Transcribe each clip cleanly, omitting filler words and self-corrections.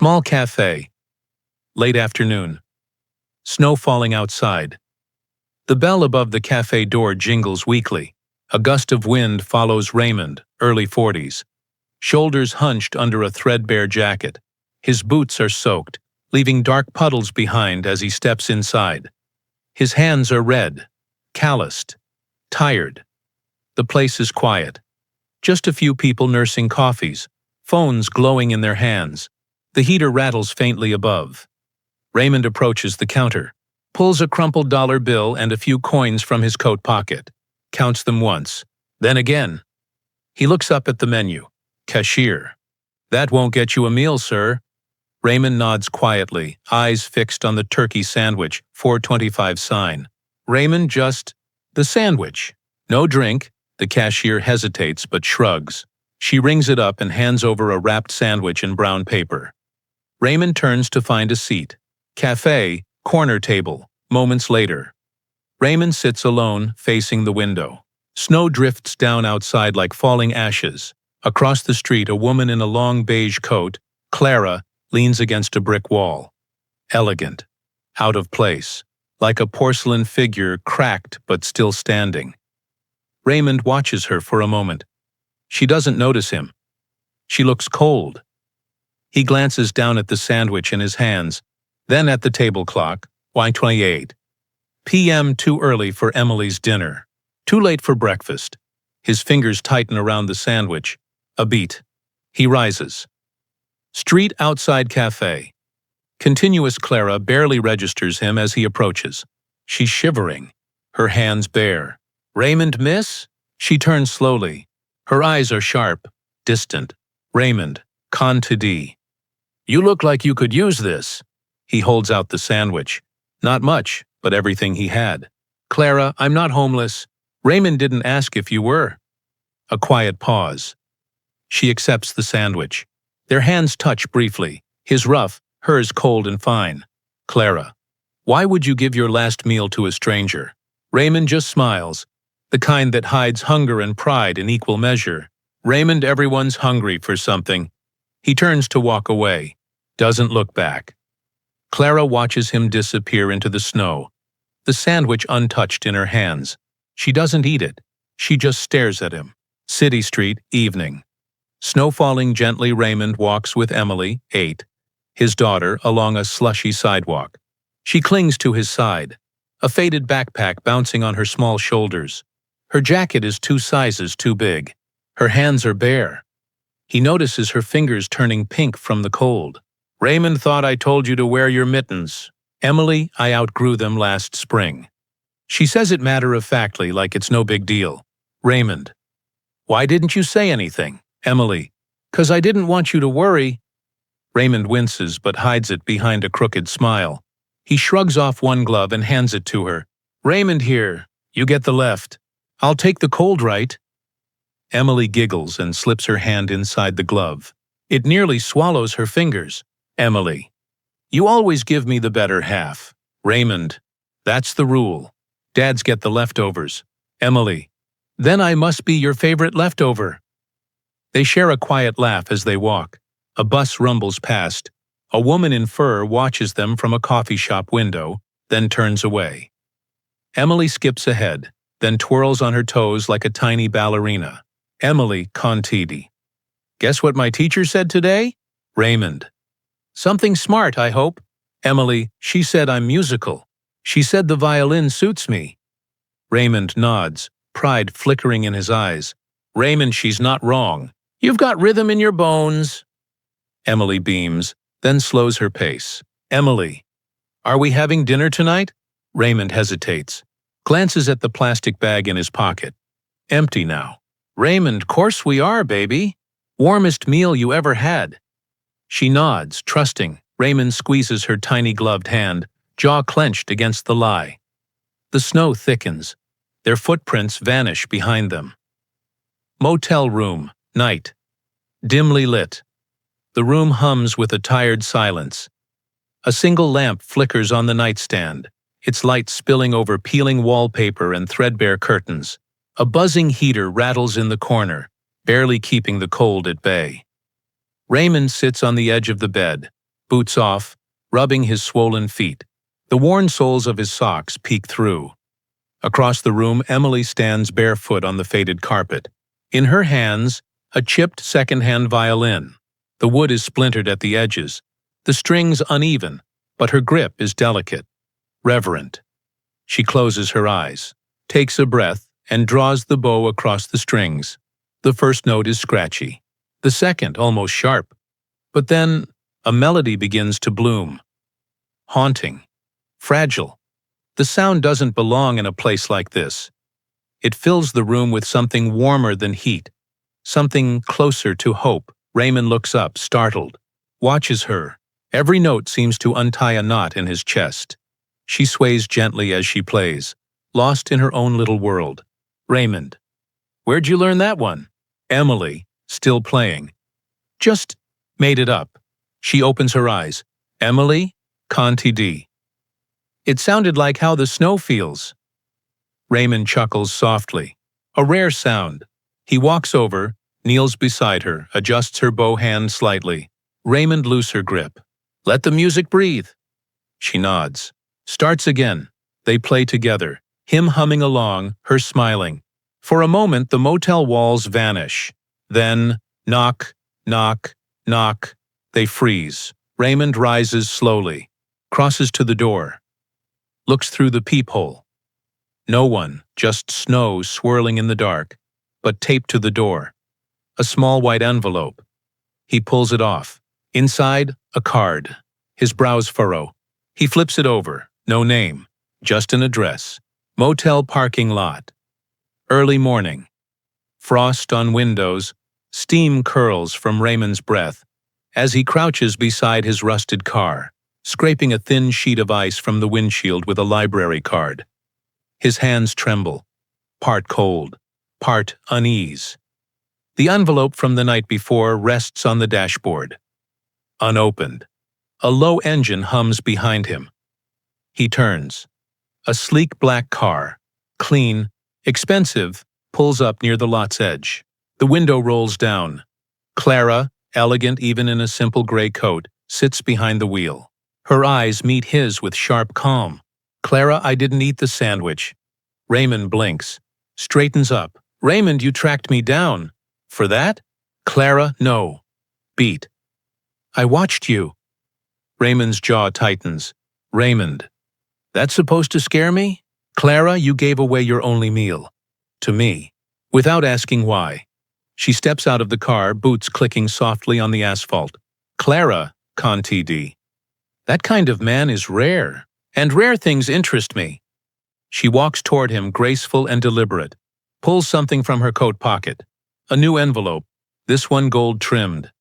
Small cafe. Late afternoon. Snow falling outside. The bell above the cafe door jingles weakly. A gust of wind follows Raymond, early 40s. Shoulders hunched under a threadbare jacket. His boots are soaked, leaving dark puddles behind as he steps inside. His hands are red, calloused, tired. The place is quiet. Just a few people nursing coffees, phones glowing in their hands. The heater rattles faintly above. Raymond approaches the counter, pulls a crumpled dollar bill and a few coins from his coat pocket, counts them once, then again. He looks up at the menu. Cashier. "That won't get you a meal, sir." Raymond nods quietly, eyes fixed on the turkey sandwich, $4.25 sign. Raymond just... The sandwich. No drink. The cashier hesitates but shrugs. She rings it up and hands over a wrapped sandwich in brown paper. Raymond turns to find a seat. Cafe, corner table, moments later. Raymond sits alone, facing the window. Snow drifts down outside like falling ashes. Across the street, a woman in a long beige coat, Clara, leans against a brick wall. Elegant. Out of place. Like a porcelain figure, cracked but still standing. Raymond watches her for a moment. She doesn't notice him. She looks cold. He glances down at the sandwich in his hands, then at the table clock, 1:28 p.m. Too early for Emily's dinner. Too late for breakfast. His fingers tighten around the sandwich. A beat. He rises. Street outside cafe. Continuous Clara barely registers him as he approaches. She's shivering, her hands bare. "Raymond, miss?" She turns slowly. Her eyes are sharp, distant. "Raymond, con to D. You look like you could use this." He holds out the sandwich. Not much, but everything he had. "Clara, I'm not homeless. Raymond didn't ask if you were." A quiet pause. She accepts the sandwich. Their hands touch briefly, his rough, hers cold and fine. "Clara, why would you give your last meal to a stranger?" Raymond just smiles, the kind that hides hunger and pride in equal measure. "Raymond, everyone's hungry for something." He turns to walk away, doesn't look back. Clara watches him disappear into the snow, the sandwich untouched in her hands. She doesn't eat it, she just stares at him. City Street, evening. Snow falling gently. Raymond walks with Emily, 8, his daughter, along a slushy sidewalk. She clings to his side, a faded backpack bouncing on her small shoulders. Her jacket is 2 sizes too big. Her hands are bare. He notices her fingers turning pink from the cold. "Raymond thought I told you to wear your mittens." "Emily, I outgrew them last spring." She says it matter-of-factly, like it's no big deal. Raymond. "Why didn't you say anything?" Emily. "'Cause I didn't want you to worry." Raymond winces but hides it behind a crooked smile. He shrugs off one glove and hands it to her. "Raymond here. You get the left. I'll take the cold right." Emily giggles and slips her hand inside the glove. It nearly swallows her fingers. Emily. "You always give me the better half." Raymond. "That's the rule. Dads get the leftovers." Emily. "Then I must be your favorite leftover." They share a quiet laugh as they walk. A bus rumbles past. A woman in fur watches them from a coffee shop window, then turns away. Emily skips ahead, then twirls on her toes like a tiny ballerina. Emily, contidi. "Guess what my teacher said today?" Raymond. "Something smart, I hope." Emily. "She said I'm musical. She said the violin suits me." Raymond nods, pride flickering in his eyes. "Raymond, she's not wrong. You've got rhythm in your bones." Emily beams, then slows her pace. Emily. "Are we having dinner tonight?" Raymond hesitates, glances at the plastic bag in his pocket. Empty now. "Raymond, course we are, baby. Warmest meal you ever had." She nods, trusting. Raymond squeezes her tiny gloved hand, jaw clenched against the lie. The snow thickens. Their footprints vanish behind them. Motel room, night. Dimly lit. The room hums with a tired silence. A single lamp flickers on the nightstand, its light spilling over peeling wallpaper and threadbare curtains. A buzzing heater rattles in the corner, barely keeping the cold at bay. Raymond sits on the edge of the bed, boots off, rubbing his swollen feet. The worn soles of his socks peek through. Across the room, Emily stands barefoot on the faded carpet. In her hands, a chipped second-hand violin. The wood is splintered at the edges, the strings uneven, but her grip is delicate, reverent. She closes her eyes, takes a breath, and draws the bow across the strings. The first note is scratchy, the second almost sharp. But then, a melody begins to bloom. Haunting, fragile. The sound doesn't belong in a place like this. It fills the room with something warmer than heat, something closer to hope. Raymond looks up, startled, watches her. Every note seems to untie a knot in his chest. She sways gently as she plays, lost in her own little world. Raymond, where'd you learn that one? Emily, still playing. Just made it up. She opens her eyes. Emily, Conti D. It sounded like how the snow feels. Raymond chuckles softly. A rare sound. He walks over, kneels beside her, adjusts her bow hand slightly. Raymond loose her grip. Let the music breathe. She nods. Starts again. They play together, him humming along, her smiling. For a moment, the motel walls vanish. Then, knock, knock, knock. They freeze. Raymond rises slowly, crosses to the door, looks through the peephole. No one, just snow swirling in the dark, but taped to the door. A small white envelope. He pulls it off. Inside, a card. His brows furrow. He flips it over. No name, just an address. Motel parking lot. Early morning. Frost on windows. Steam curls from Raymond's breath as he crouches beside his rusted car, scraping a thin sheet of ice from the windshield with a library card. His hands tremble, part cold, part unease. The envelope from the night before rests on the dashboard. Unopened. A low engine hums behind him. He turns. A sleek black car, clean, expensive, pulls up near the lot's edge. The window rolls down. Clara, elegant even in a simple gray coat, sits behind the wheel. Her eyes meet his with sharp calm. Clara, I didn't eat the sandwich. Raymond blinks, straightens up. Raymond, you tracked me down. For that? Clara, no. Beat. I watched you. Raymond's jaw tightens. Raymond. That's supposed to scare me? Clara, you gave away your only meal. To me. Without asking why. She steps out of the car, boots clicking softly on the asphalt. Clara, Conti D. That kind of man is rare, and rare things interest me. She walks toward him, graceful and deliberate, pulls something from her coat pocket. A new envelope, this one gold-trimmed.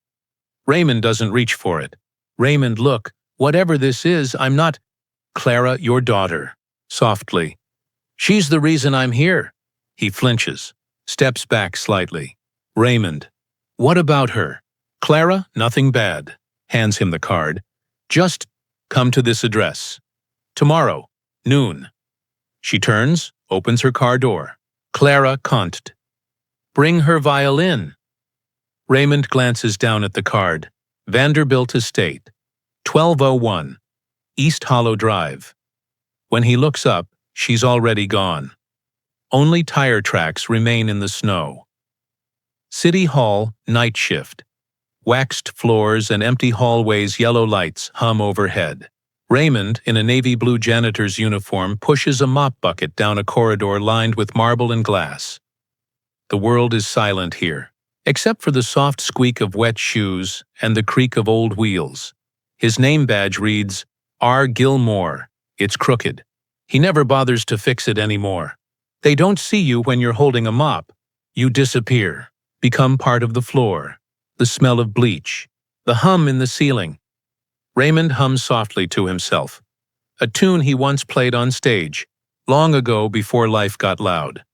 Raymond doesn't reach for it. Raymond, look, whatever this is, I'm not… Clara, your daughter. Softly. She's the reason I'm here. He flinches, steps back slightly. Raymond. What about her? Clara, nothing bad. Hands him the card. Just come to this address. Tomorrow, noon. She turns, opens her car door. Clara Conti. Bring her violin. Raymond glances down at the card. Vanderbilt Estate, 1201, East Hollow Drive. When he looks up, she's already gone. Only tire tracks remain in the snow. City Hall, night shift. Waxed floors and empty hallways, yellow lights hum overhead. Raymond, in a navy blue janitor's uniform, pushes a mop bucket down a corridor lined with marble and glass. The world is silent here, except for the soft squeak of wet shoes and the creak of old wheels. His name badge reads, R. Gilmore. It's crooked. He never bothers to fix it anymore. They don't see you when you're holding a mop. You disappear, become part of the floor, the smell of bleach, the hum in the ceiling. Raymond hums softly to himself, a tune he once played on stage, long ago before life got loud.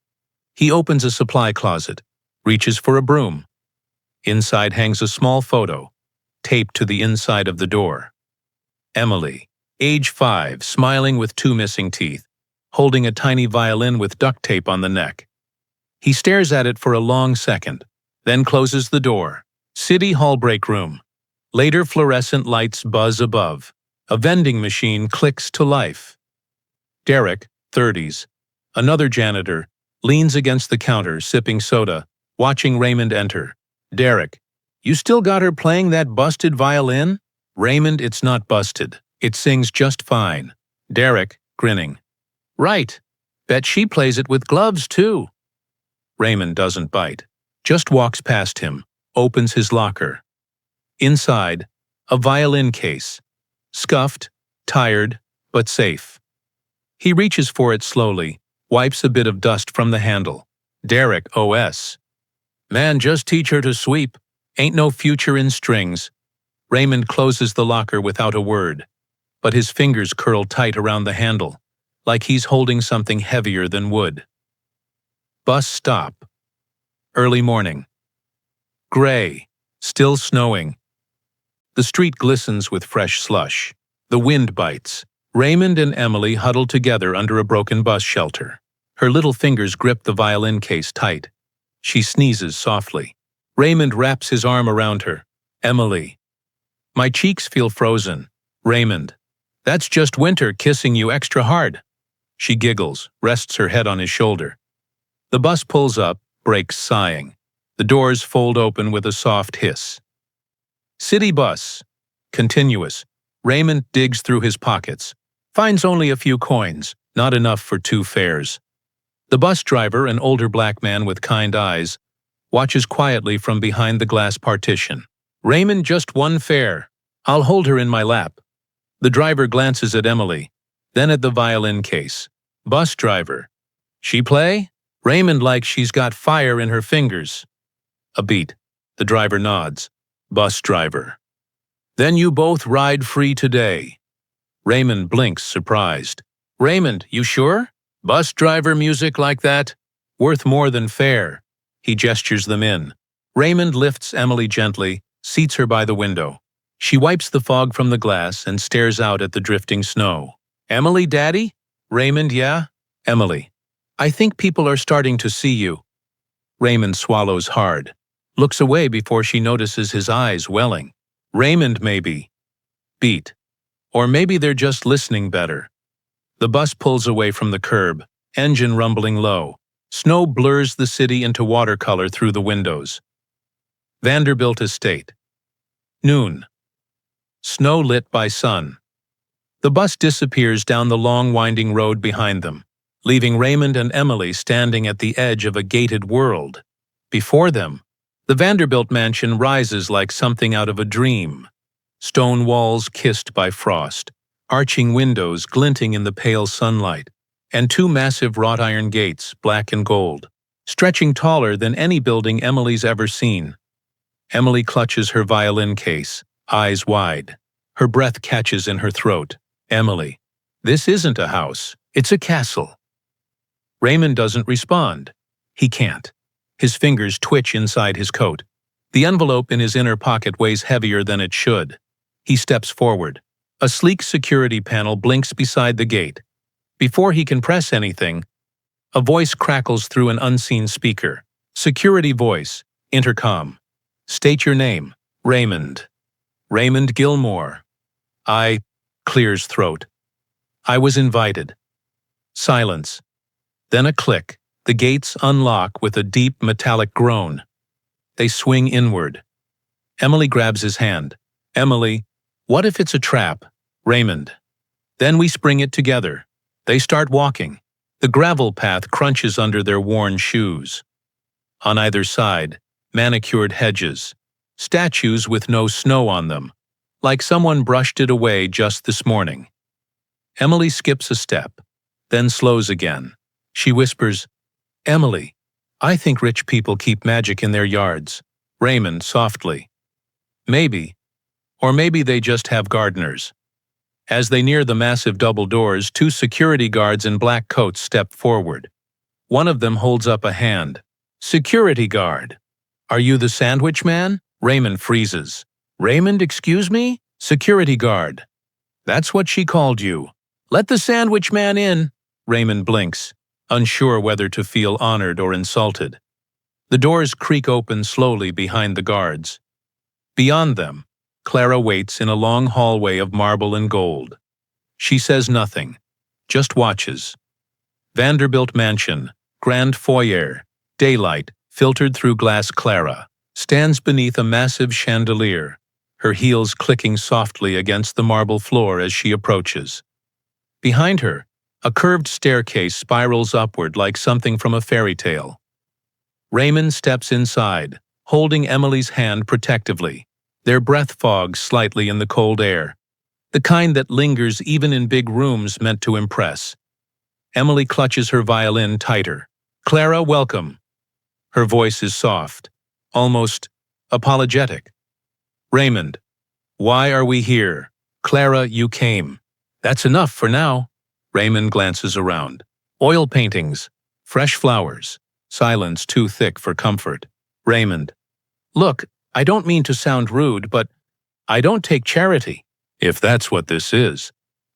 He opens a supply closet, reaches for a broom. Inside hangs a small photo, taped to the inside of the door. Emily, age 5, smiling with 2 missing teeth, holding a tiny violin with duct tape on the neck. He stares at it for a long second, then closes the door. City Hall break room. Later, fluorescent lights buzz above. A vending machine clicks to life. Derek, 30s, another janitor, leans against the counter, sipping soda, watching Raymond enter. Derek, you still got her playing that busted violin? Raymond, it's not busted. It sings just fine. Derek, grinning. Right. Bet she plays it with gloves, too. Raymond doesn't bite. Just walks past him, opens his locker. Inside, a violin case. Scuffed, tired, but safe. He reaches for it slowly, wipes a bit of dust from the handle. Derek, OS. Man, just teach her to sweep. Ain't no future in strings. Raymond closes the locker without a word, but his fingers curl tight around the handle, like he's holding something heavier than wood. Bus stop. Early morning. Gray, still snowing. The street glistens with fresh slush. The wind bites. Raymond and Emily huddle together under a broken bus shelter. Her little fingers grip the violin case tight. She sneezes softly. Raymond wraps his arm around her. Emily. My cheeks feel frozen. Raymond. That's just winter kissing you extra hard. She giggles, rests her head on his shoulder. The bus pulls up, brakes sighing. The doors fold open with a soft hiss. City bus. Continuous. Raymond digs through his pockets. Finds only a few coins, not enough for 2 fares. The bus driver, an older black man with kind eyes, watches quietly from behind the glass partition. Raymond, just 1 fare. I'll hold her in my lap. The driver glances at Emily, then at the violin case. Bus driver. She play? Raymond, like she's got fire in her fingers. A beat. The driver nods. Bus driver. Then you both ride free today. Raymond blinks, surprised. Raymond, you sure? Bus driver music like that? Worth more than fare. He gestures them in. Raymond lifts Emily gently, seats her by the window. She wipes the fog from the glass and stares out at the drifting snow. Emily, Daddy? Raymond, yeah? Emily. I think people are starting to see you. Raymond swallows hard, looks away before she notices his eyes welling. Raymond, maybe. Beat. Or maybe they're just listening better. The bus pulls away from the curb, engine rumbling low. Snow blurs the city into watercolor through the windows. Vanderbilt Estate. Noon. Snow lit by sun. The bus disappears down the long winding road behind them, leaving Raymond and Emily standing at the edge of a gated world. Before them, the Vanderbilt mansion rises like something out of a dream. Stone walls kissed by frost, arching windows glinting in the pale sunlight, and 2 massive wrought iron gates, black and gold, stretching taller than any building Emily's ever seen. Emily clutches her violin case, eyes wide. Her breath catches in her throat. Emily. This isn't a house, it's a castle. Raymond doesn't respond. He can't. His fingers twitch inside his coat. The envelope in his inner pocket weighs heavier than it should. He steps forward. A sleek security panel blinks beside the gate. Before he can press anything, a voice crackles through an unseen speaker. Security voice, intercom. State your name. Raymond. Raymond Gilmore. I clears throat. I was invited. Silence. Then a click. The gates unlock with a deep metallic groan. They swing inward. Emily grabs his hand. Emily, what if it's a trap? Raymond. Then we spring it together. They start walking. The gravel path crunches under their worn shoes. On either side, manicured hedges. Statues with no snow on them, like someone brushed it away just this morning. Emily skips a step, then slows again. She whispers, Emily, I think rich people keep magic in their yards. Raymond, softly. Maybe. Or maybe they just have gardeners. As they near the massive double doors, 2 security guards in black coats step forward. One of them holds up a hand. Security guard. Are you the sandwich man? Raymond freezes. Raymond, excuse me? Security guard. That's what she called you. Let the sandwich man in. Raymond blinks, unsure whether to feel honored or insulted. The doors creak open slowly behind the guards. Beyond them, Clara waits in a long hallway of marble and gold. She says nothing, just watches. Vanderbilt Mansion, grand foyer, daylight, filtered through glass. Clara stands beneath a massive chandelier, her heels clicking softly against the marble floor as she approaches. Behind her, a curved staircase spirals upward like something from a fairy tale. Raymond steps inside, holding Emily's hand protectively. Their breath fogs slightly in the cold air, the kind that lingers even in big rooms meant to impress. Emily clutches her violin tighter. "Clara, welcome." Her voice is soft, almost apologetic. "Raymond, why are we here?" "Clara, you came." "That's enough for now." Raymond glances around. Oil paintings, fresh flowers, silence too thick for comfort. Raymond, "Look, I don't mean to sound rude, but I don't take charity." "If that's what this is."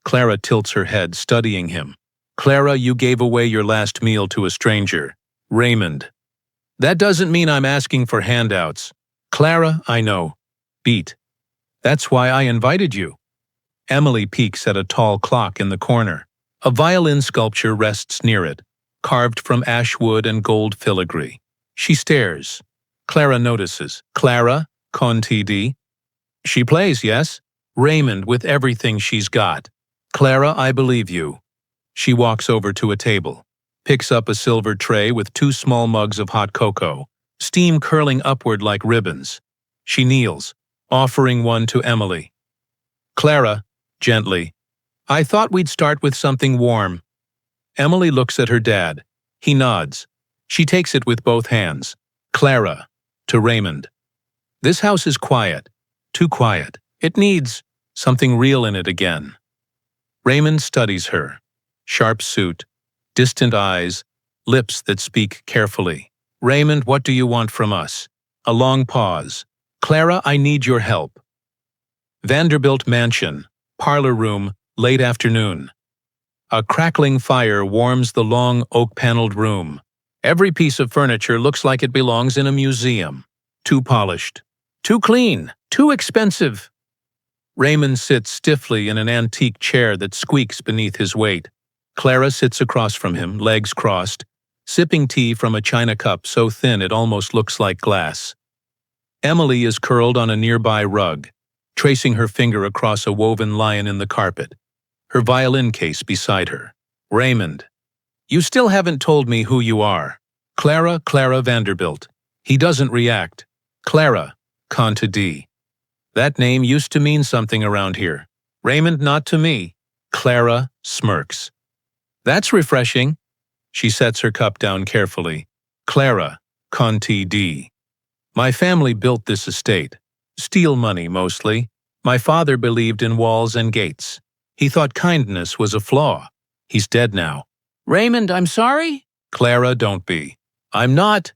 Clara tilts her head, studying him. "Clara, you gave away your last meal to a stranger." Raymond, "That doesn't mean I'm asking for handouts." "Clara, I know. Beat. That's why I invited you." Emily peeks at a tall clock in the corner. A violin sculpture rests near it, carved from ash wood and gold filigree. She stares. Clara notices. "Clara, con TD?" "She plays, yes?" "Raymond, with everything she's got." "Clara, I believe you." She walks over to a table, picks up a silver tray with 2 small mugs of hot cocoa, steam curling upward like ribbons. She kneels, offering one to Emily. "Clara," gently, "I thought we'd start with something warm." Emily looks at her dad. He nods. She takes it with both hands. "Clara," to Raymond, "this house is quiet, too quiet. It needs something real in it again." Raymond studies her. Sharp suit, distant eyes, lips that speak carefully. "Raymond, what do you want from us?" A long pause. "Clara, I need your help." Vanderbilt Mansion, parlor room, late afternoon. A crackling fire warms the long oak-paneled room. Every piece of furniture looks like it belongs in a museum. Too polished, too clean, too expensive. Raymond sits stiffly in an antique chair that squeaks beneath his weight. Clara sits across from him, legs crossed, sipping tea from a china cup so thin it almost looks like glass. Emily is curled on a nearby rug, tracing her finger across a woven lion in the carpet, her violin case beside her. "Raymond, you still haven't told me who you are." Clara Vanderbilt." He doesn't react. "Clara, Conta D. That name used to mean something around here." "Raymond, not to me." Clara smirks. "That's refreshing." She sets her cup down carefully. "Clara, Conti D. My family built this estate. Steel money, mostly. My father believed in walls and gates. He thought kindness was a flaw. He's dead now." "Raymond, I'm sorry?" "Clara, don't be." "I'm not."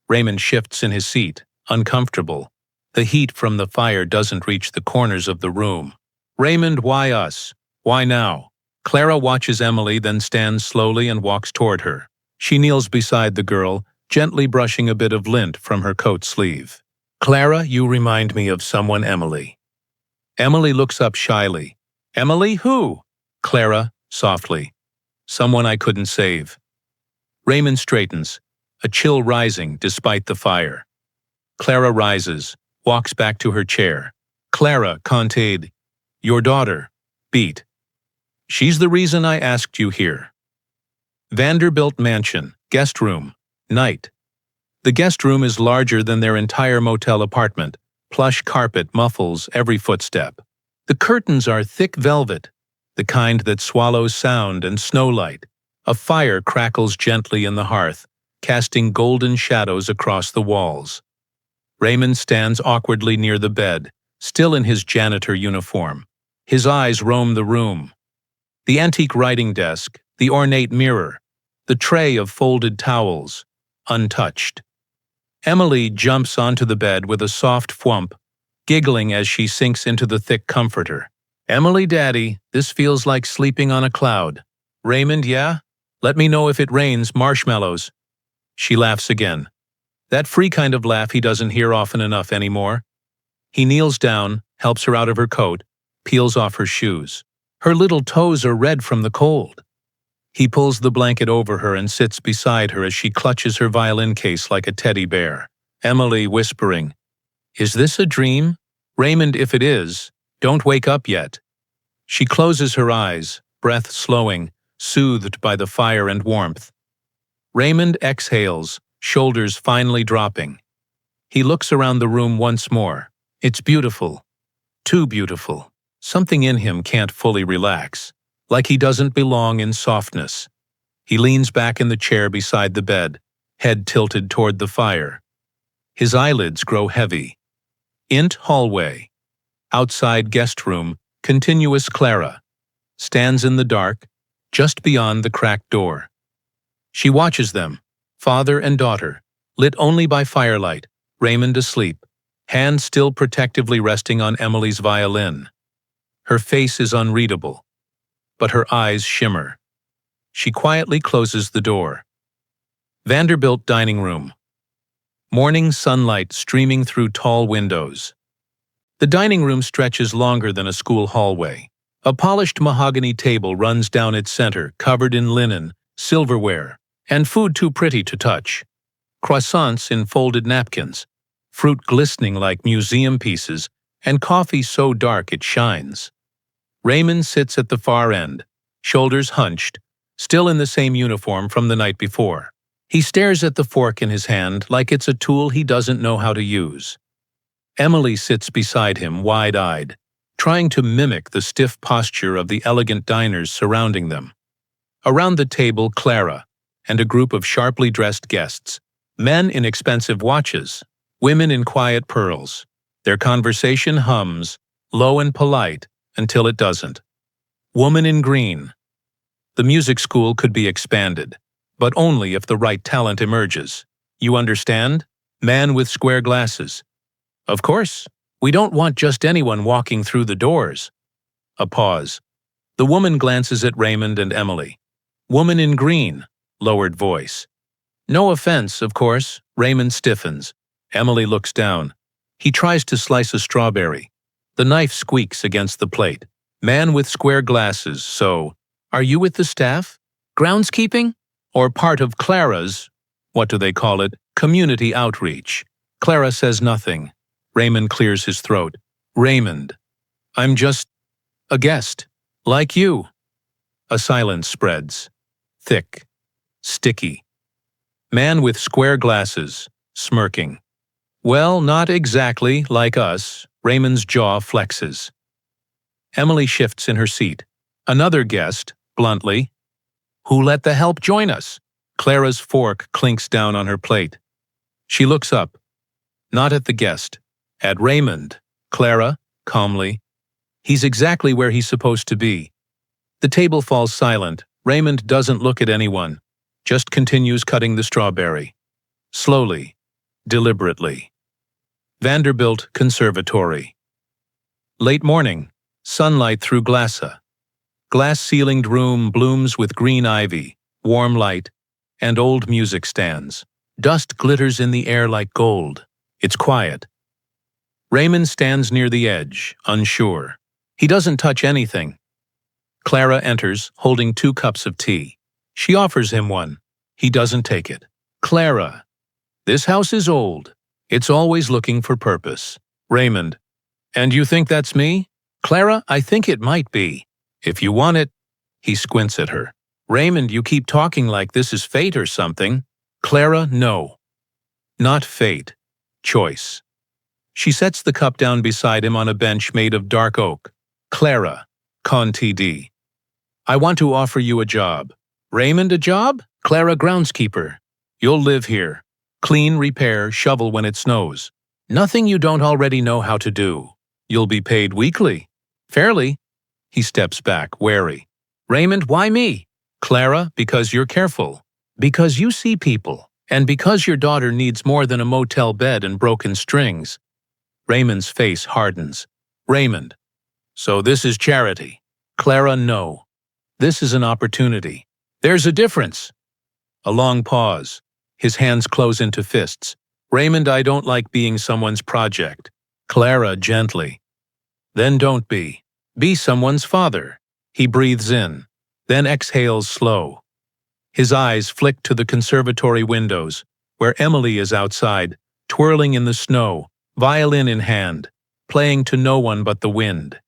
Raymond shifts in his seat, uncomfortable. The heat from the fire doesn't reach the corners of the room. "Raymond, why us? Why now?" Clara watches Emily, then stands slowly and walks toward her. She kneels beside the girl, gently brushing a bit of lint from her coat sleeve. "Clara, you remind me of someone, Emily." Emily looks up shyly. "Emily, who?" Clara, softly. "Someone I couldn't save." Raymond straightens, a chill rising despite the fire. Clara rises, walks back to her chair. "Clara, Contaid, your daughter, beat. She's the reason I asked you here." Vanderbilt Mansion, guest room, night. The guest room is larger than their entire motel apartment. Plush carpet muffles every footstep. The curtains are thick velvet, the kind that swallows sound and snowlight. A fire crackles gently in the hearth, casting golden shadows across the walls. Raymond stands awkwardly near the bed, still in his janitor uniform. His eyes roam the room. The antique writing desk, the ornate mirror, the tray of folded towels, untouched. Emily jumps onto the bed with a soft thwump, giggling as she sinks into the thick comforter. "Emily, Daddy, this feels like sleeping on a cloud." "Raymond, yeah? Let me know if it rains marshmallows." She laughs again. That free kind of laugh he doesn't hear often enough anymore. He kneels down, helps her out of her coat, peels off her shoes. Her little toes are red from the cold. He pulls the blanket over her and sits beside her as she clutches her violin case like a teddy bear. Emily whispering, "Is this a dream? Raymond, if it is, don't wake up yet." She closes her eyes, breath slowing, soothed by the fire and warmth. Raymond exhales, shoulders finally dropping. He looks around the room once more. It's beautiful. Too beautiful. Something in him can't fully relax, like he doesn't belong in softness. He leans back in the chair beside the bed, head tilted toward the fire. His eyelids grow heavy. Int hallway. Outside guest room, continuous Clara. Stands in the dark, just beyond the cracked door. She watches them, father and daughter, lit only by firelight, Raymond asleep, hand still protectively resting on Emily's violin. Her face is unreadable, but her eyes shimmer. She quietly closes the door. Vanderbilt dining room. Morning sunlight streaming through tall windows. The dining room stretches longer than a school hallway. A polished mahogany table runs down its center, covered in linen, silverware, and food too pretty to touch. Croissants in folded napkins, fruit glistening like museum pieces, and coffee so dark it shines. Raymond sits at the far end, shoulders hunched, still in the same uniform from the night before. He stares at the fork in his hand like it's a tool he doesn't know how to use. Emily sits beside him, wide-eyed, trying to mimic the stiff posture of the elegant diners surrounding them. Around the table, Clara and a group of sharply dressed guests, men in expensive watches, women in quiet pearls. Their conversation hums, low and polite, until it doesn't. Woman in green. The music school could be expanded, but only if the right talent emerges. You understand? Man with square glasses. Of course, we don't want just anyone walking through the doors. A pause. The woman glances at Raymond and Emily. Woman in green, lowered voice. No offense, of course. Raymond stiffens. Emily looks down. He tries to slice a strawberry. The knife squeaks against the plate. Man with square glasses, so, are you with the staff? Groundskeeping? Or part of Clara's, what do they call it, community outreach? Clara says nothing. Raymond clears his throat. Raymond, I'm just a guest, like you. A silence spreads. Thick. Sticky. Man with square glasses, smirking. Well, not exactly like us. Raymond's jaw flexes. Emily shifts in her seat. Another guest, bluntly. Who let the help join us? Clara's fork clinks down on her plate. She looks up. Not at the guest. At Raymond. Clara, calmly. He's exactly where he's supposed to be. The table falls silent. Raymond doesn't look at anyone, just continues cutting the strawberry. Slowly, deliberately. Vanderbilt Conservatory. Late morning, sunlight through glassa. Glass-ceilinged room blooms with green ivy, warm light, and old music stands. Dust glitters in the air like gold. It's quiet. Raymond stands near the edge, unsure. He doesn't touch anything. Clara enters, holding 2 cups of tea. She offers him one. He doesn't take it. Clara, this house is old. It's always looking for purpose. Raymond, and you think that's me? Clara, I think it might be. If you want it. He squints at her. Raymond, you keep talking like this is fate or something. Clara, no. Not fate. Choice. She sets the cup down beside him on a bench made of dark oak. Clara, con TD. I want to offer you a job. Raymond, a job? Clara, groundskeeper. You'll live here. Clean, repair, shovel when it snows. Nothing you don't already know how to do. You'll be paid weekly. Fairly. He steps back, wary. Raymond, why me? Clara, because you're careful. Because you see people. And because your daughter needs more than a motel bed and broken strings. Raymond's face hardens. Raymond. So this is charity. Clara, no. This is an opportunity. There's a difference. A long pause. His hands close into fists. Raymond, I don't like being someone's project. Clara, gently. Then don't be. Be someone's father. He breathes in, then exhales slow. His eyes flick to the conservatory windows, where Emily is outside, twirling in the snow, violin in hand, playing to no one but the wind.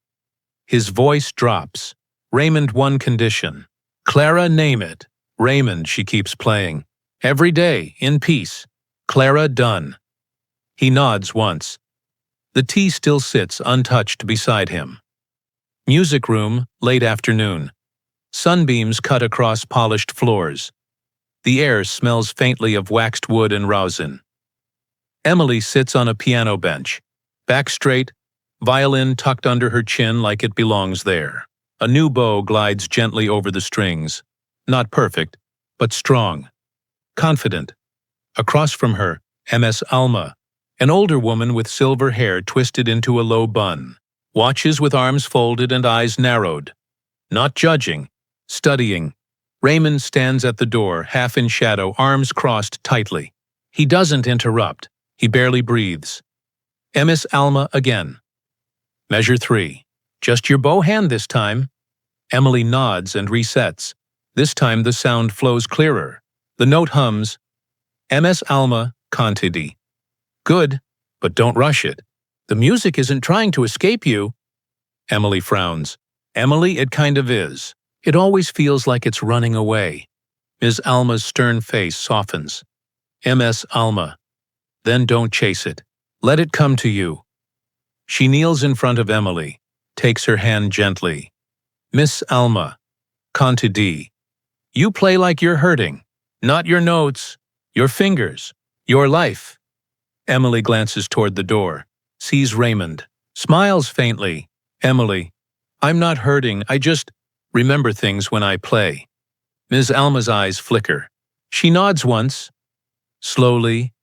His voice drops. Raymond, one condition. Clara, name it. Raymond, she keeps playing. Every day, in peace. Clara, done. He nods once. The tea still sits untouched beside him. Music room, late afternoon. Sunbeams cut across polished floors. The air smells faintly of waxed wood and rosin. Emily sits on a piano bench, back straight, violin tucked under her chin like it belongs there. A new bow glides gently over the strings. Not perfect, but strong. Confident. Across from her, Ms. Alma, an older woman with silver hair twisted into a low bun, watches with arms folded and eyes narrowed. Not judging, studying. Raymond stands at the door, half in shadow, arms crossed tightly. He doesn't interrupt. He barely breathes. Ms. Alma again. Measure 3. Just your bow hand this time. Emily nods and resets. This time the sound flows clearer. The note hums. Ms. Alma, Cantidi. Good, but don't rush it. The music isn't trying to escape you. Emily frowns. Emily, it kind of is. It always feels like it's running away. Ms. Alma's stern face softens. Ms. Alma. Then don't chase it. Let it come to you. She kneels in front of Emily, takes her hand gently. Miss Alma. Cantidi. You play like you're hurting. Not your notes. Your fingers. Your life. Emily glances toward the door, sees Raymond, smiles faintly. Emily. I'm not hurting, I just remember things when I play. Ms. Alma's eyes flicker. She nods once. Slowly,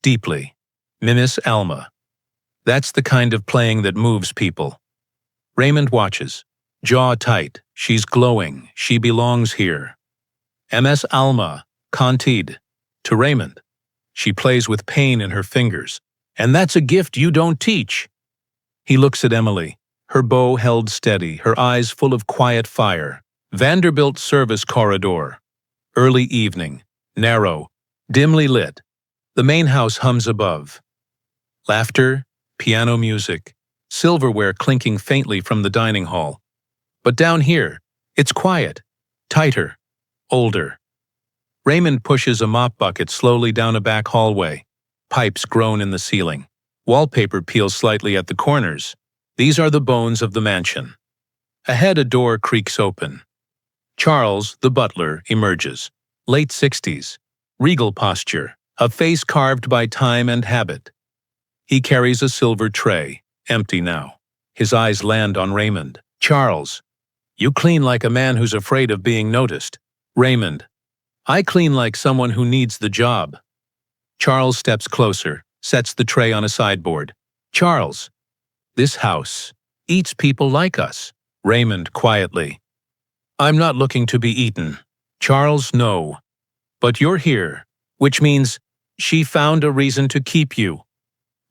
deeply. Miss Alma. That's the kind of playing that moves people. Raymond watches. Jaw tight. She's glowing. She belongs here. Ms. Alma. Cantid. To Raymond. She plays with pain in her fingers. And that's a gift you don't teach. He looks at Emily, her bow held steady, her eyes full of quiet fire. Vanderbilt service corridor. Early evening. Narrow. Dimly lit. The main house hums above. Laughter, piano music, silverware clinking faintly from the dining hall. But down here, it's quiet, tighter, older. Raymond pushes a mop bucket slowly down a back hallway. Pipes groan in the ceiling. Wallpaper peels slightly at the corners. These are the bones of the mansion. Ahead, a door creaks open. Charles, the butler, emerges. Late 60s. Regal posture. A face carved by time and habit. He carries a silver tray, empty now. His eyes land on Raymond. Charles. You clean like a man who's afraid of being noticed. Raymond. I clean like someone who needs the job. Charles steps closer, sets the tray on a sideboard. Charles. This house eats people like us. Raymond quietly. I'm not looking to be eaten. Charles, no. But you're here, which means she found a reason to keep you.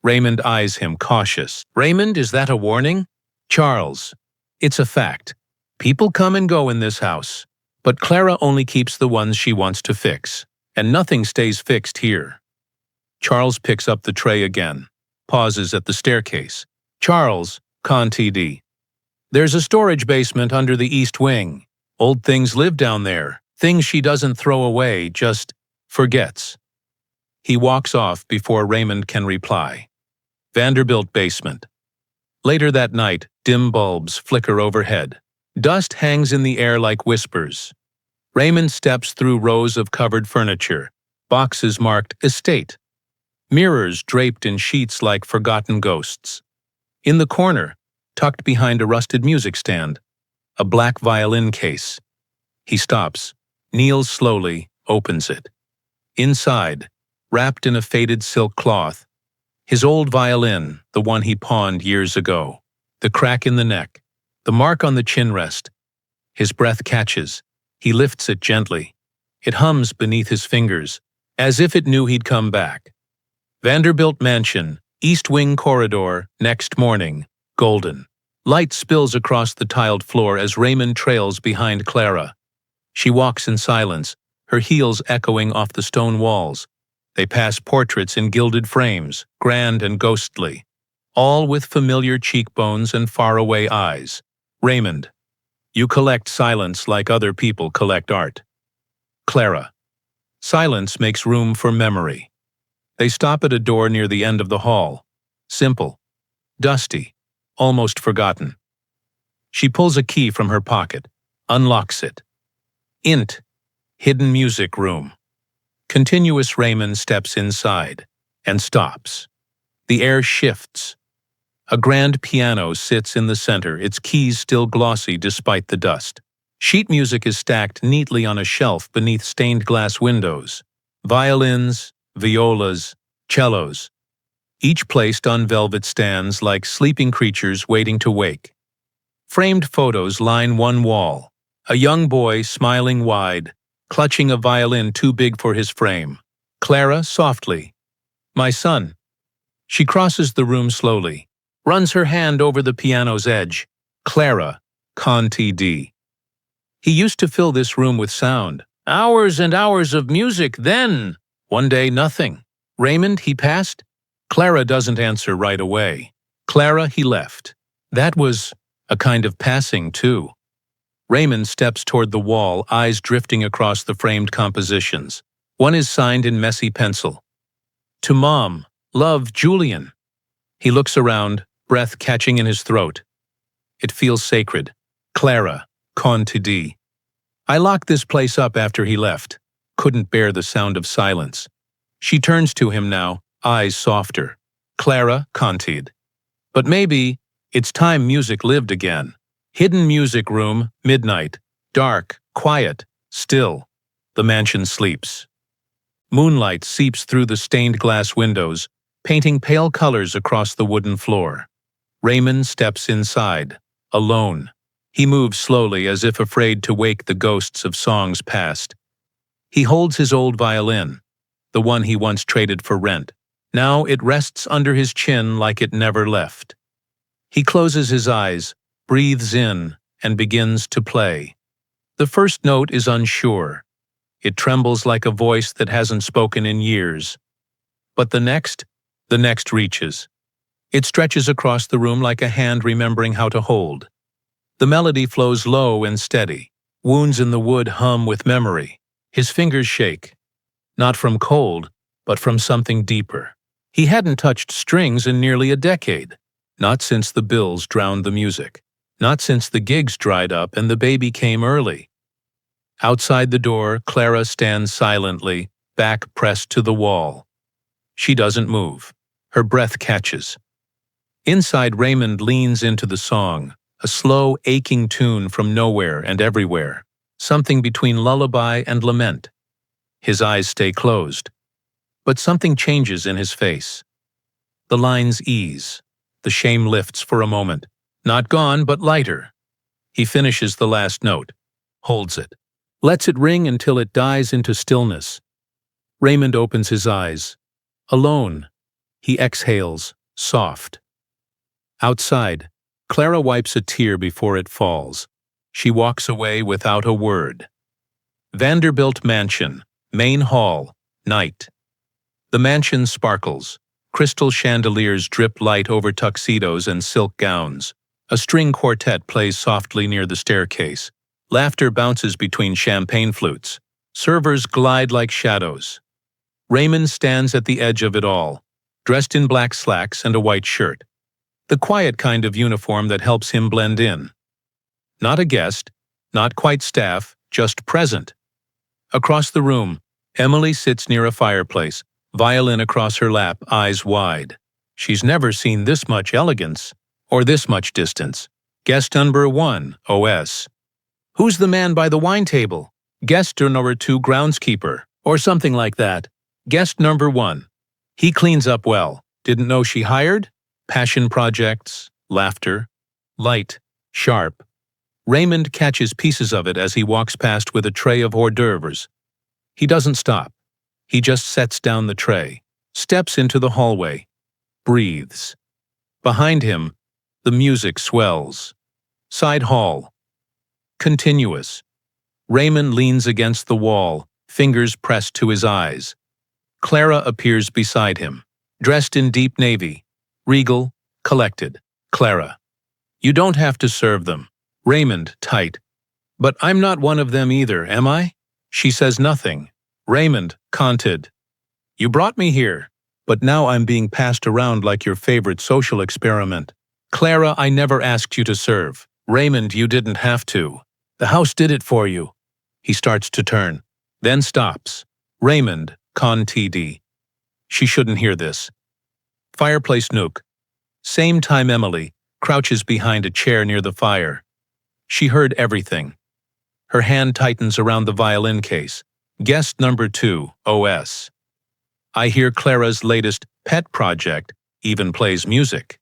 Raymond eyes him, cautious. Raymond, is that a warning? Charles. It's a fact. People come and go in this house. But Clara only keeps the ones she wants to fix. And nothing stays fixed here. Charles picks up the tray again. Pauses at the staircase. Charles, Cantidi. There's a storage basement under the east wing. Old things live down there. Things she doesn't throw away, just forgets. He walks off before Raymond can reply. Vanderbilt basement. Later that night, dim bulbs flicker overhead. Dust hangs in the air like whispers. Raymond steps through rows of covered furniture, boxes marked estate. Mirrors draped in sheets like forgotten ghosts. In the corner, tucked behind a rusted music stand, a black violin case. He stops, kneels slowly, opens it. Inside, wrapped in a faded silk cloth, his old violin, the one he pawned years ago. The crack in the neck, the mark on the chin rest. His breath catches. He lifts it gently. It hums beneath his fingers, as if it knew he'd come back. Vanderbilt Mansion, East Wing Corridor, next morning, golden. Light spills across the tiled floor as Raymond trails behind Clara. She walks in silence, her heels echoing off the stone walls. They pass portraits in gilded frames, grand and ghostly, all with familiar cheekbones and faraway eyes. Raymond, you collect silence like other people collect art. Clara, silence makes room for memory. They stop at a door near the end of the hall. Simple, dusty, almost forgotten. She pulls a key from her pocket, unlocks it. Int, hidden music room. Continuous Raymond steps inside and stops. The air shifts. A grand piano sits in the center, its keys still glossy despite the dust. Sheet music is stacked neatly on a shelf beneath stained glass windows. Violins, violas, cellos, each placed on velvet stands like sleeping creatures waiting to wake. Framed photos line one wall. A young boy smiling wide, clutching a violin too big for his frame. Clara, softly. My son. She crosses the room slowly, runs her hand over the piano's edge. Clara, con TD. He used to fill this room with sound. Hours and hours of music, then. One day, nothing. Raymond, he passed. Clara doesn't answer right away. Clara, he left. That was a kind of passing, too. Raymond steps toward the wall, eyes drifting across the framed compositions. One is signed in messy pencil. To Mom, love, Julian. He looks around, breath catching in his throat. It feels sacred. Clara, con to D. I locked this place up after he left. Couldn't bear the sound of silence. She turns to him now, eyes softer. Clara, contied. But maybe it's time music lived again. Hidden music room, midnight, dark, quiet, still. The mansion sleeps. Moonlight seeps through the stained glass windows, painting pale colors across the wooden floor. Raymond steps inside, alone. He moves slowly as if afraid to wake the ghosts of songs past. He holds his old violin, the one he once traded for rent. Now it rests under his chin like it never left. He closes his eyes, breathes in, and begins to play. The first note is unsure. It trembles like a voice that hasn't spoken in years. But the next reaches. It stretches across the room like a hand remembering how to hold. The melody flows low and steady. Wounds in the wood hum with memory. His fingers shake. Not from cold, but from something deeper. He hadn't touched strings in nearly a decade. Not since the bills drowned the music. Not since the gigs dried up and the baby came early. Outside the door, Clara stands silently, back pressed to the wall. She doesn't move. Her breath catches. Inside, Raymond leans into the song, a slow, aching tune from nowhere and everywhere, something between lullaby and lament. His eyes stay closed. But something changes in his face. The lines ease. The shame lifts for a moment. Not gone, but lighter. He finishes the last note, holds it, lets it ring until it dies into stillness. Raymond opens his eyes. Alone. He exhales, soft. Outside, Clara wipes a tear before it falls. She walks away without a word. Vanderbilt Mansion, main hall, night. The mansion sparkles. Crystal chandeliers drip light over tuxedos and silk gowns. A string quartet plays softly near the staircase. Laughter bounces between champagne flutes. Servers glide like shadows. Raymond stands at the edge of it all, dressed in black slacks and a white shirt. The quiet kind of uniform that helps him blend in. Not a guest, not quite staff, just present. Across the room, Emily sits near a fireplace, violin across her lap, eyes wide. She's never seen this much elegance, or this much distance. Guest number 1, OS. Who's the man by the wine table? Guest number 2, groundskeeper, or something like that. Guest number 1. He cleans up well. Didn't know she hired? Passion projects, laughter, light, sharp. Raymond catches pieces of it as he walks past with a tray of hors d'oeuvres. He doesn't stop. He just sets down the tray, steps into the hallway, breathes. Behind him, The music swells. Side hall. Continuous. Raymond leans against the wall, fingers pressed to his eyes. Clara appears beside him, dressed in deep navy. Regal, collected. Clara. You don't have to serve them. Raymond, tight. But I'm not one of them either, am I? She says nothing. Raymond, conted. You brought me here, but now I'm being passed around like your favorite social experiment. Clara, I never asked you to serve. Raymond, you didn't have to. The house did it for you. He starts to turn, then stops. Raymond, con TD. She shouldn't hear this. Fireplace nook. Same time Emily crouches behind a chair near the fire. She heard everything. Her hand tightens around the violin case. Guest number 2, OS. I hear Clara's latest pet project even plays music.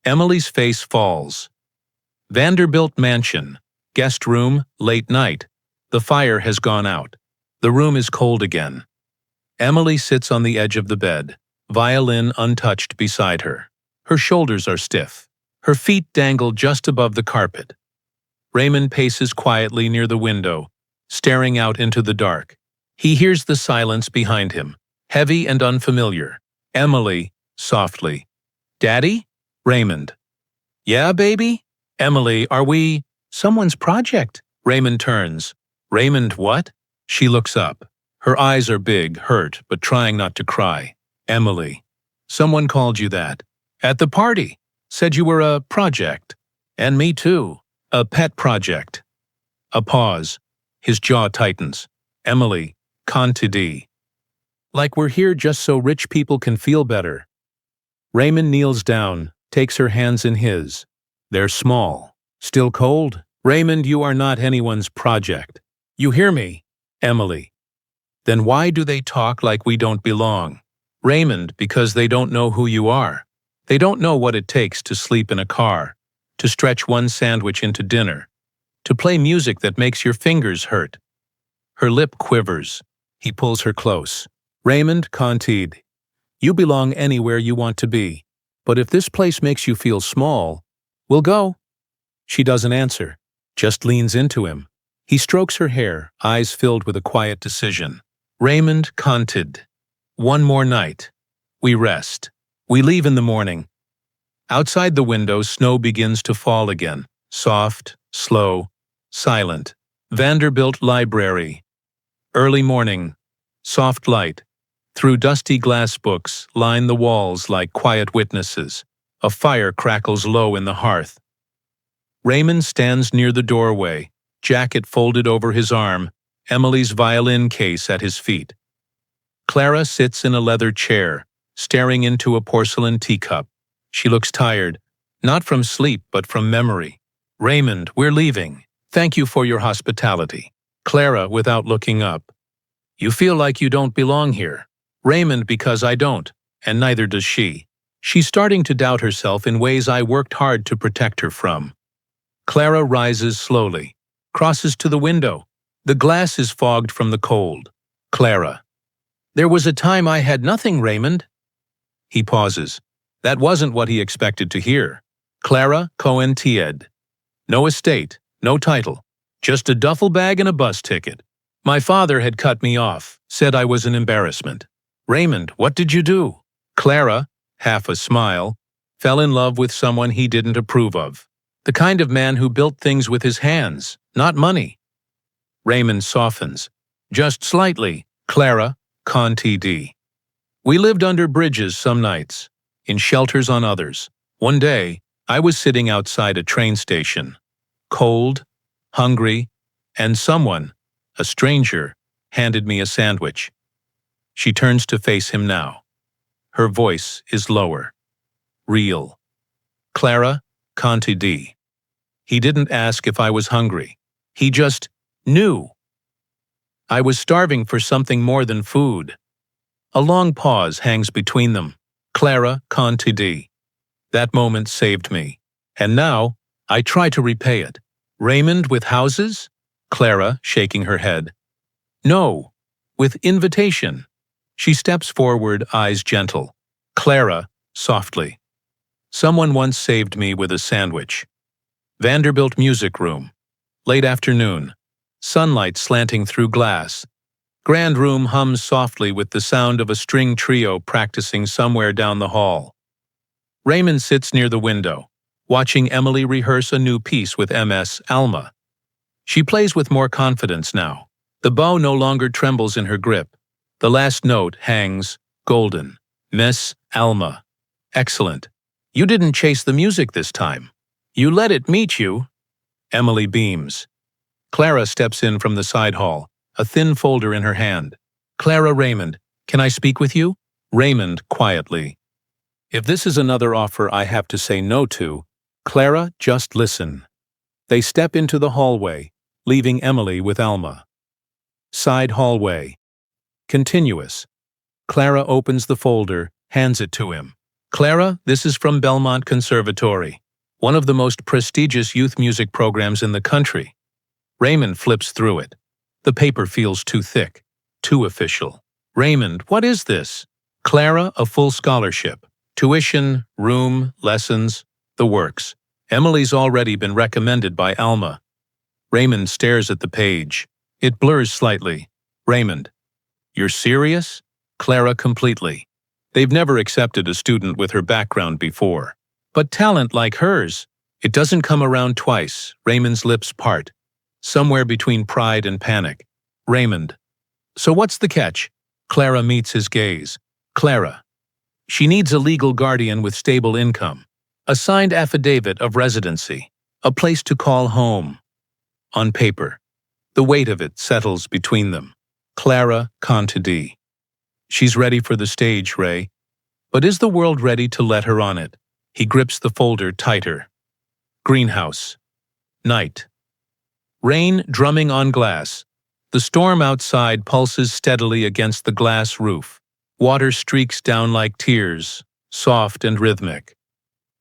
Emily's face falls. Vanderbilt Mansion. Guest room, late night. The fire has gone out. The room is cold again. Emily sits on the edge of the bed, violin untouched beside her. Her shoulders are stiff. Her feet dangle just above the carpet. Raymond paces quietly near the window, staring out into the dark. He hears the silence behind him, heavy and unfamiliar. Emily, softly. Daddy? Raymond. Yeah, baby? Emily, are we someone's project? Raymond turns. Raymond, what? She looks up. Her eyes are big, hurt, but trying not to cry. Emily. Someone called you that. At the party. Said you were a project. And me too. A pet project. A pause. His jaw tightens. Emily, Contidi. Like we're here just so rich people can feel better. Raymond kneels down, takes her hands in his. They're small. Still cold? Raymond, you are not anyone's project. You hear me? Emily. Then why do they talk like we don't belong? Raymond, because they don't know who you are. They don't know what it takes to sleep in a car, to stretch one sandwich into dinner, to play music that makes your fingers hurt. Her lip quivers. He pulls her close. Raymond, Contid, you belong anywhere you want to be. But if this place makes you feel small, we'll go. She doesn't answer, just leans into him. He strokes her hair, eyes filled with a quiet decision. Raymond, Contid. One more night. We rest. We leave in the morning. Outside the window, snow begins to fall again. Soft, slow, silent. Vanderbilt Library. Early morning. Soft light. Through dusty glass books line the walls like quiet witnesses. A fire crackles low in the hearth. Raymond stands near the doorway, jacket folded over his arm, Emily's violin case at his feet. Clara sits in a leather chair, staring into a porcelain teacup. She looks tired, not from sleep but from memory. Raymond, we're leaving. Thank you for your hospitality. Clara, without looking up. You feel like you don't belong here. Raymond, because I don't, and neither does she. She's starting to doubt herself in ways I worked hard to protect her from. Clara rises slowly, crosses to the window. The glass is fogged from the cold. Clara. There was a time I had nothing, Raymond. He pauses. That wasn't what he expected to hear. Clara Cohen-Tied. No estate, no title, just a duffel bag and a bus ticket. My father had cut me off, said I was an embarrassment. Raymond, what did you do? Clara, half a smile, fell in love with someone he didn't approve of. The kind of man who built things with his hands, not money. Raymond softens. Just slightly. Clara, Conti D. We lived under bridges some nights, in shelters on others. One day, I was sitting outside a train station, cold, hungry, and someone, a stranger, handed me a sandwich. She turns to face him now. Her voice is lower. Real. Clara, Conti D. He didn't ask if I was hungry. He just knew. I was starving for something more than food. A long pause hangs between them. Clara, Conti D. That moment saved me. And now, I try to repay it. Raymond with houses? Clara, shaking her head. No, with invitation. She steps forward, eyes gentle. Clara, softly. Someone once saved me with a sandwich. Vanderbilt Music Room. Late afternoon. Sunlight slanting through glass. Grand room hums softly with the sound of a string trio practicing somewhere down the hall. Raymond sits near the window, watching Emily rehearse a new piece with Ms. Alma. She plays with more confidence now. The bow no longer trembles in her grip. The last note hangs, golden. Miss Alma. Excellent. You didn't chase the music this time. You let it meet you. Emily beams. Clara steps in from the side hall, a thin folder in her hand. Clara, Raymond, can I speak with you? Raymond, quietly. If this is another offer I have to say no to, Clara, just listen. They step into the hallway, leaving Emily with Alma. Side hallway. Continuous. Clara opens the folder, hands it to him. Clara, this is from Belmont Conservatory, one of the most prestigious youth music programs in the country. Raymond flips through it. The paper feels too thick, too official. Raymond, what is this? Clara, a full scholarship. Tuition, room, lessons, the works. Emily's already been recommended by Alma. Raymond stares at the page. It blurs slightly. Raymond. You're serious? Clara, completely. They've never accepted a student with her background before. But talent like hers, it doesn't come around twice. Raymond's lips part. Somewhere between pride and panic. Raymond. So what's the catch? Clara meets his gaze. Clara. She needs a legal guardian with stable income. A signed affidavit of residency. A place to call home. On paper. The weight of it settles between them. Clara Contadee. She's ready for the stage, Ray. But is the world ready to let her on it? He grips the folder tighter. Greenhouse. Night. Rain drumming on glass. The storm outside pulses steadily against the glass roof. Water streaks down like tears, soft and rhythmic.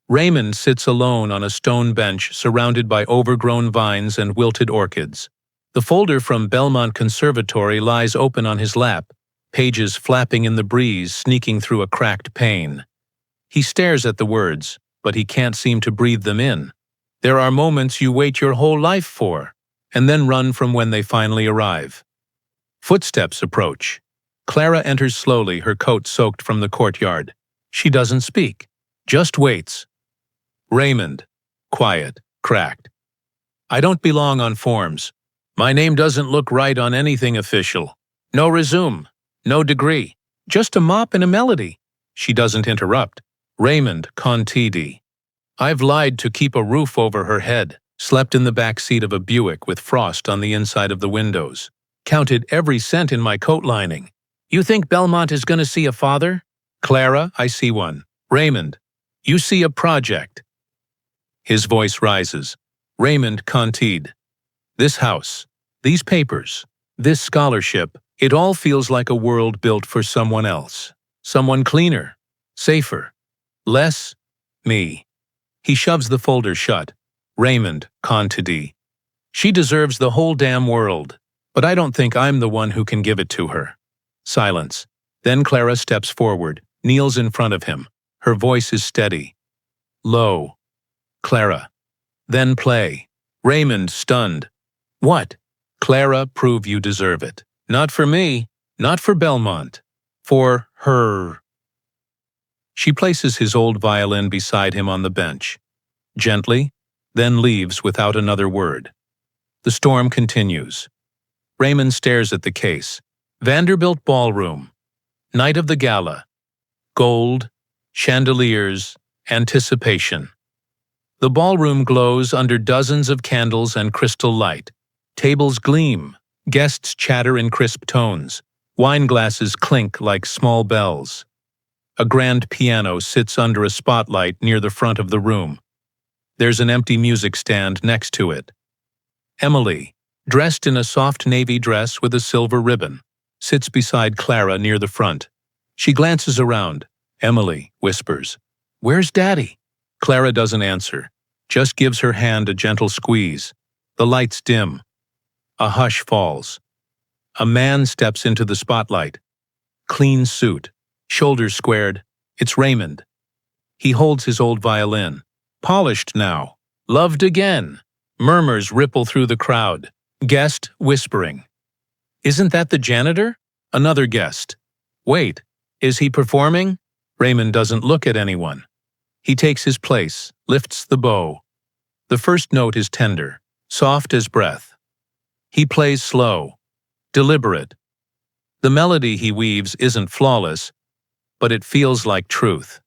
Raymond sits alone on a stone bench surrounded by overgrown vines and wilted orchids. The folder from Belmont Conservatory lies open on his lap, pages flapping in the breeze, sneaking through a cracked pane. He stares at the words, but he can't seem to breathe them in. There are moments you wait your whole life for, and then run from when they finally arrive. Footsteps approach. Clara enters slowly, her coat soaked from the courtyard. She doesn't speak, just waits. Raymond. Quiet, cracked. I don't belong on forms. My name doesn't look right on anything official. No resume. No degree, just a mop and a melody. She doesn't interrupt. Raymond Contadee. I've lied to keep a roof over her head, slept in the back seat of a Buick with frost on the inside of the windows, counted every cent in my coat lining. You think Belmont is going to see a father? Clara, I see one. Raymond, you see a project. His voice rises. Raymond Contadee. This house, these papers, this scholarship, it all feels like a world built for someone else. Someone cleaner, safer, less me. He shoves the folder shut. Raymond Contadee. She deserves the whole damn world, but I don't think I'm the one who can give it to her. Silence. Then Clara steps forward, kneels in front of him. Her voice is steady. Low. Clara. Then play. Raymond, stunned. What? Clara, prove you deserve it. Not for me, not for Belmont, for her. She places his old violin beside him on the bench, gently, then leaves without another word. The storm continues. Raymond stares at the case. Vanderbilt Ballroom. Night of the gala. Gold, chandeliers, anticipation. The ballroom glows under dozens of candles and crystal light. Tables gleam. Guests chatter in crisp tones. Wine glasses clink like small bells. A grand piano sits under a spotlight near the front of the room. There's an empty music stand next to it. Emily, dressed in a soft navy dress with a silver ribbon, sits beside Clara near the front. She glances around. Emily whispers, "Where's Daddy?" Clara doesn't answer, just gives her hand a gentle squeeze. The lights dim. A hush falls. A man steps into the spotlight. Clean suit, shoulders squared. It's Raymond. He holds his old violin. Polished now. Loved again. Murmurs ripple through the crowd. Guest whispering. Isn't that the janitor? Another guest. Wait, is he performing? Raymond doesn't look at anyone. He takes his place, lifts the bow. The first note is tender, soft as breath. He plays slow, deliberate. The melody he weaves isn't flawless, but it feels like truth.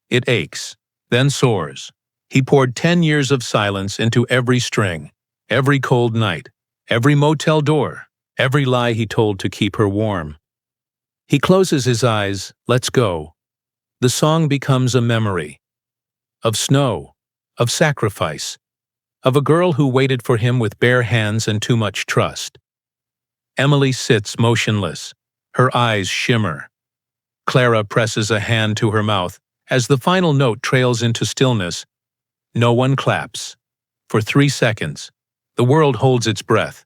It aches, then soars. He poured 10 years of silence into every string, every cold night, every motel door, every lie he told to keep her warm. He closes his eyes, lets go. The song becomes a memory. Of snow, of sacrifice, of a girl who waited for him with bare hands and too much trust. Emily sits motionless, her eyes shimmer. Clara presses a hand to her mouth as the final note trails into stillness. No one claps. For 3 seconds, the world holds its breath.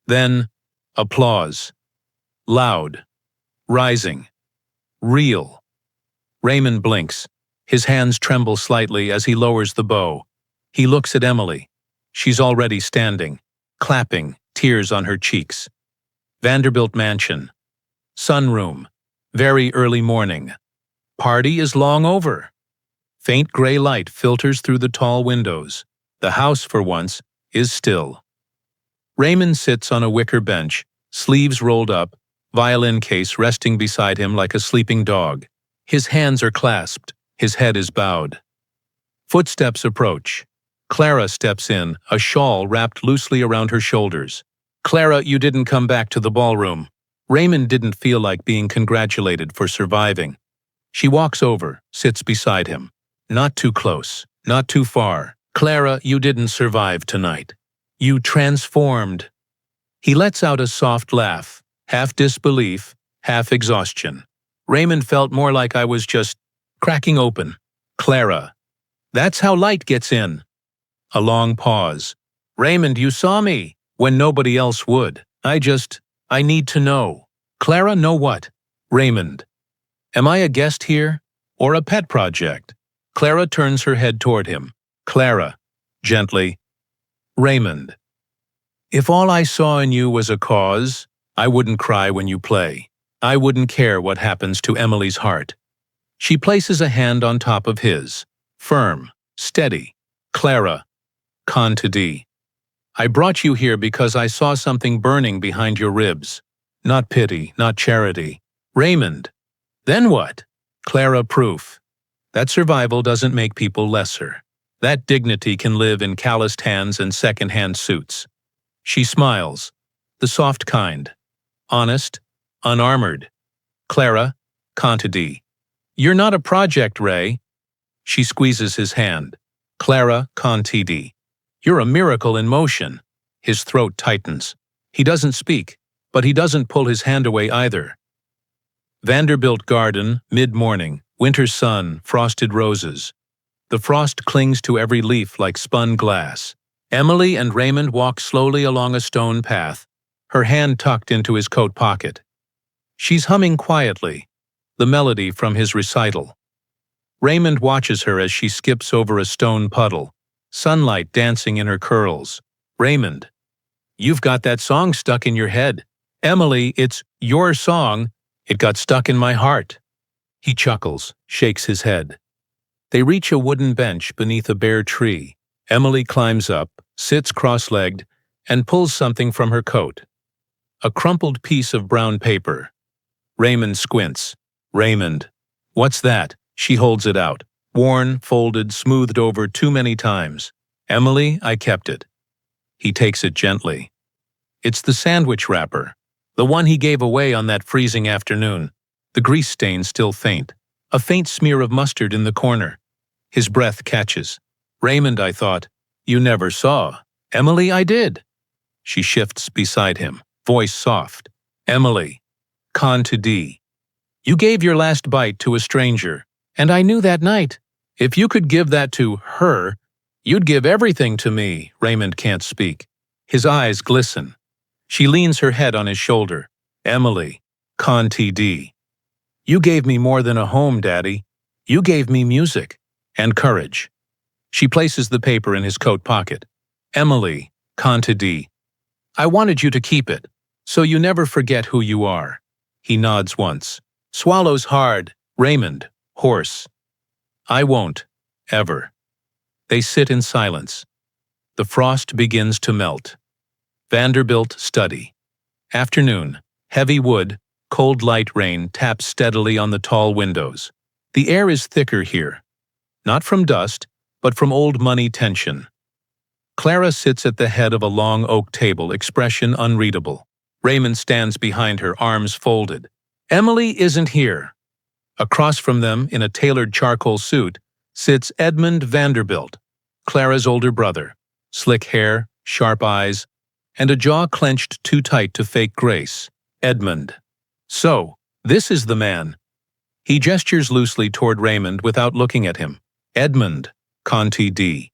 Then, applause. Loud. Rising. Real. Raymond blinks. His hands tremble slightly as he lowers the bow. He looks at Emily. She's already standing, clapping, tears on her cheeks. Vanderbilt Mansion. Sunroom. Very early morning. Party is long over. Faint gray light filters through the tall windows. The house, for once, is still. Raymond sits on a wicker bench, sleeves rolled up, violin case resting beside him like a sleeping dog. His hands are clasped, his head is bowed. Footsteps approach. Clara steps in, a shawl wrapped loosely around her shoulders. Clara, you didn't come back to the ballroom. Raymond didn't feel like being congratulated for surviving. She walks over, sits beside him. Not too close, not too far. Clara, you didn't survive tonight. You transformed. He lets out a soft laugh, half disbelief, half exhaustion. Raymond felt more like I was just cracking open. Clara. That's how light gets in. A long pause. Raymond, you saw me when nobody else would. I need to know. Clara, know what? Raymond. Am I a guest here or a pet project? Clara turns her head toward him. Clara. Gently. Raymond. If all I saw in you was a cause, I wouldn't cry when you play. I wouldn't care what happens to Emily's heart. She places a hand on top of his. Firm. Steady. Clara. Con to D. I brought you here because I saw something burning behind your ribs. Not pity, not charity. Raymond. Then what? Clara, proof. That survival doesn't make people lesser. That dignity can live in calloused hands and second-hand suits. She smiles. The soft kind. Honest. Unarmored. Clara. Con to D. You're not a project, Ray. She squeezes his hand. Clara, con TD. You're a miracle in motion. His throat tightens. He doesn't speak, but he doesn't pull his hand away either. Vanderbilt Garden, mid-morning, winter sun, frosted roses. The frost clings to every leaf like spun glass. Emily and Raymond walk slowly along a stone path, her hand tucked into his coat pocket. She's humming quietly, the melody from his recital. Raymond watches her as she skips over a stone puddle, sunlight dancing in her curls. Raymond. You've got that song stuck in your head. Emily, it's your song. It got stuck in my heart. He chuckles, shakes his head. They reach a wooden bench beneath a bare tree. Emily climbs up, sits cross-legged, and pulls something from her coat. A crumpled piece of brown paper. Raymond squints. Raymond. What's that? She holds it out. Worn, folded, smoothed over too many times. Emily, I kept it. He takes it gently. It's the sandwich wrapper. The one he gave away on that freezing afternoon. The grease stain still faint. A faint smear of mustard in the corner. His breath catches. Raymond, I thought. You never saw. Emily, I did. She shifts beside him, voice soft. Emily. Con to D. You gave your last bite to a stranger, and I knew that night. If you could give that to her, you'd give everything to me. Raymond can't speak. His eyes glisten. She leans her head on his shoulder. Emily. Con TD. You gave me more than a home, Daddy. You gave me music and courage. She places the paper in his coat pocket. Emily, Conte D. I wanted you to keep it, so you never forget who you are. He nods once. Swallows hard. Raymond, hoarse. I won't, ever. They sit in silence. The frost begins to melt. Vanderbilt study. Afternoon. Heavy wood, cold light rain taps steadily on the tall windows. The air is thicker here. Not from dust, but from old money tension. Clara sits at the head of a long oak table, expression unreadable. Raymond stands behind her, arms folded. Emily isn't here. Across from them, in a tailored charcoal suit, sits Edmund Vanderbilt, Clara's older brother. Slick hair, sharp eyes, and a jaw clenched too tight to fake grace. Edmund. So, this is the man. He gestures loosely toward Raymond without looking at him. Edmund, Conte D.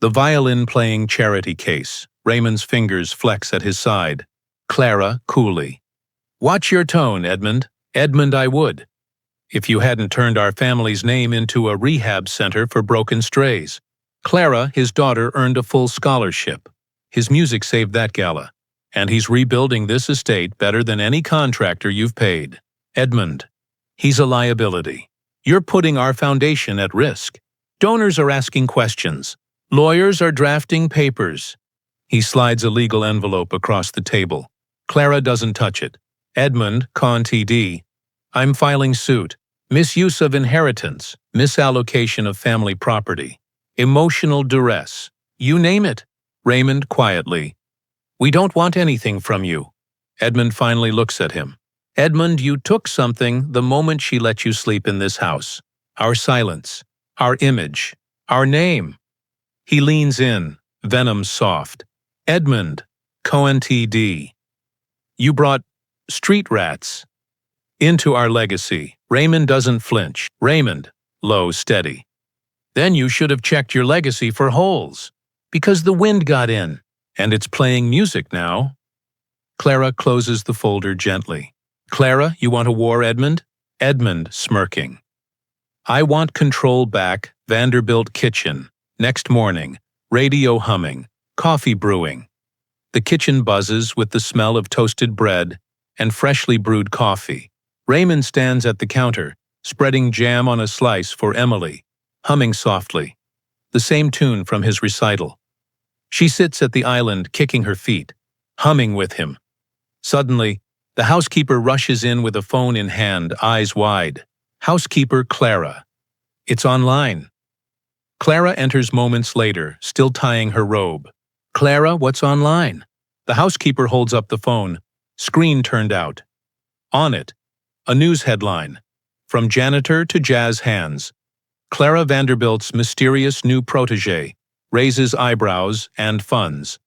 The violin-playing charity case. Raymond's fingers flex at his side. Clara, coolly. Watch your tone, Edmund. Edmund, I would. If you hadn't turned our family's name into a rehab center for broken strays. Clara, his daughter, earned a full scholarship. His music saved that gala. And he's rebuilding this estate better than any contractor you've paid. Edmund. He's a liability. You're putting our foundation at risk. Donors are asking questions. Lawyers are drafting papers. He slides a legal envelope across the table. Clara doesn't touch it. Edmund, Conte D. I'm filing suit. Misuse of inheritance. Misallocation of family property. Emotional duress. You name it. Raymond quietly. We don't want anything from you. Edmund finally looks at him. Edmund, you took something the moment she let you sleep in this house. Our silence. Our image. Our name. He leans in, venom soft. Edmund, Conte D. You brought street rats into our legacy. Raymond doesn't flinch. Raymond, low, steady. Then you should have checked your legacy for holes. Because the wind got in, and it's playing music now. Clara closes the folder gently. Clara, you want a war, Edmund? Edmund, smirking. I want control back. Vanderbilt kitchen. Next morning, radio humming, coffee brewing. The kitchen buzzes with the smell of toasted bread and freshly brewed coffee. Raymond stands at the counter, spreading jam on a slice for Emily, humming softly. The same tune from his recital. She sits at the island, kicking her feet, humming with him. Suddenly, the housekeeper rushes in with a phone in hand, eyes wide. Housekeeper Clara. It's online. Clara enters moments later, still tying her robe. Clara, what's online? The housekeeper holds up the phone. Screen turned out. On it, a news headline. From janitor to jazz hands. Clara Vanderbilt's mysterious new protege raises eyebrows and funds.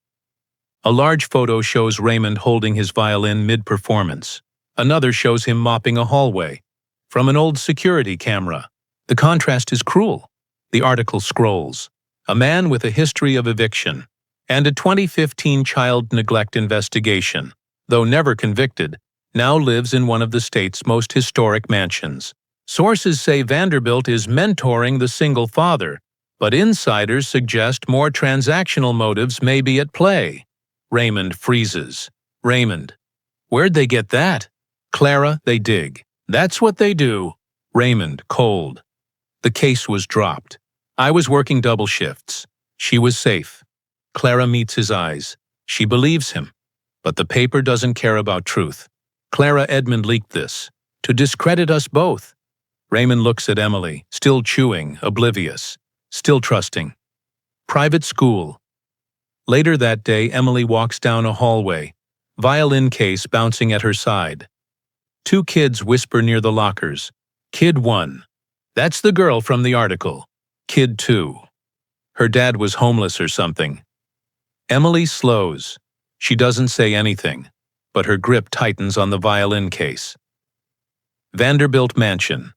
A large photo shows Raymond holding his violin mid-performance. Another shows him mopping a hallway. From an old security camera. The contrast is cruel. The article scrolls. A man with a history of eviction and a 2015 child neglect investigation, though never convicted, now lives in one of the state's most historic mansions. Sources say Vanderbilt is mentoring the single father, but insiders suggest more transactional motives may be at play. Raymond freezes. Raymond. Where'd they get that? Clara, they dig. That's what they do. Raymond, cold. The case was dropped. I was working double shifts. She was safe. Clara meets his eyes. She believes him. But the paper doesn't care about truth. Clara, Edmund leaked this. To discredit us both. Raymond looks at Emily, still chewing, oblivious, still trusting. Private school. Later that day, Emily walks down a hallway, violin case bouncing at her side. Two kids whisper near the lockers. Kid 1. That's the girl from the article. Kid 2. Her dad was homeless or something. Emily slows. She doesn't say anything, but her grip tightens on the violin case. Vanderbilt Mansion.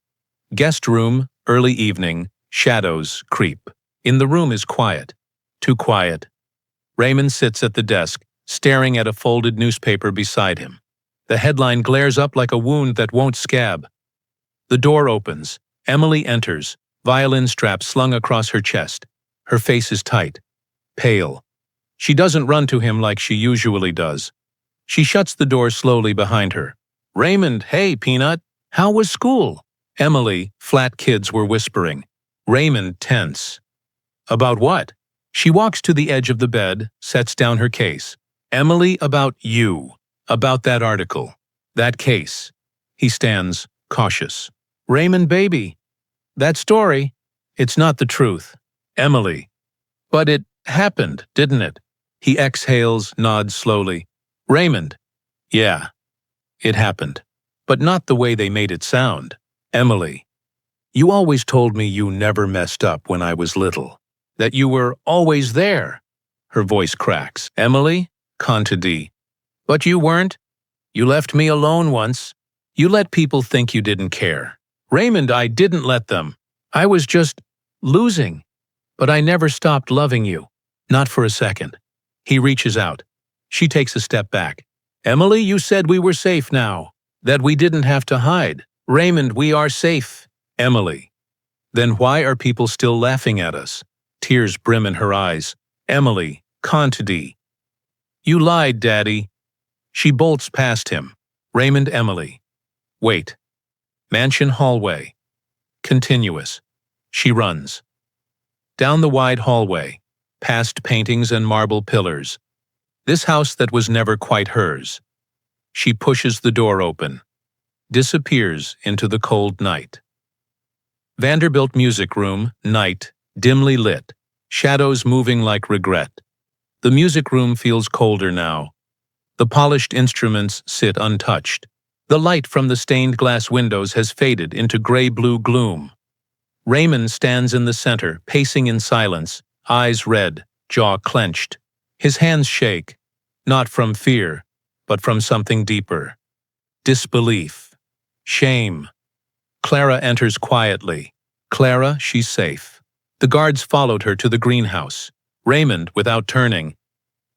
Guest room, early evening, shadows creep. In the room is quiet. Too quiet. Raymond sits at the desk, staring at a folded newspaper beside him. The headline glares up like a wound that won't scab. The door opens. Emily enters, violin strap slung across her chest. Her face is tight, pale. She doesn't run to him like she usually does. She shuts the door slowly behind her. Raymond, hey, Peanut, how was school? Emily, flat kids were whispering. Raymond, tense. About what? She walks to the edge of the bed, sets down her case. Emily, about you. About that article. That case. He stands, cautious. Raymond, baby. That story. It's not the truth. Emily. But it happened, didn't it? He exhales, nods slowly. Raymond. Yeah. It happened. But not the way they made it sound. Emily. You always told me you never messed up when I was little. That you were always there. Her voice cracks. Emily? Contadee. But you weren't. You left me alone once. You let people think you didn't care. Raymond, I didn't let them. I was just losing. But I never stopped loving you. Not for a second. He reaches out. She takes a step back. Emily, you said we were safe now. That we didn't have to hide. Raymond, we are safe. Emily. Then why are people still laughing at us? Tears brim in her eyes. Emily, Contadee. You lied, Daddy. She bolts past him. Raymond, Emily. Wait. Mansion hallway. Continuous. She runs. Down the wide hallway, past paintings and marble pillars. This house that was never quite hers. She pushes the door open. Disappears into the cold night. Vanderbilt Music Room, night, dimly lit. Shadows moving like regret. The music room feels colder now. The polished instruments sit untouched. The light from the stained glass windows has faded into gray-blue gloom. Raymond stands in the center, pacing in silence, eyes red, jaw clenched. His hands shake, not from fear, but from something deeper. Disbelief. Shame. Clara enters quietly. Clara, she's safe. The guards followed her to the greenhouse. Raymond, without turning.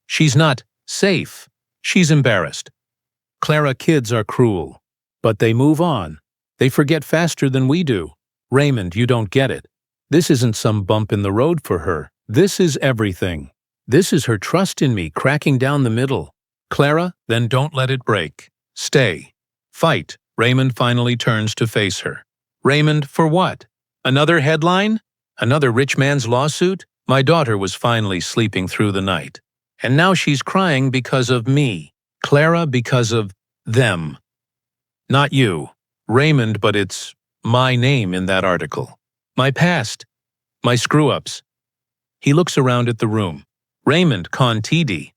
She's not safe. She's embarrassed. Clara, kids are cruel. But they move on. They forget faster than we do. Raymond, you don't get it. This isn't some bump in the road for her. This is everything. This is her trust in me cracking down the middle. Clara, then don't let it break. Stay. Fight. Raymond finally turns to face her. Raymond, for what? Another headline? Another rich man's lawsuit? My daughter was finally sleeping through the night. And now she's crying because of me. Clara, because of them. Not you, Raymond, but it's my name in that article. My past. My screw-ups. He looks around at the room. Raymond, Contadee.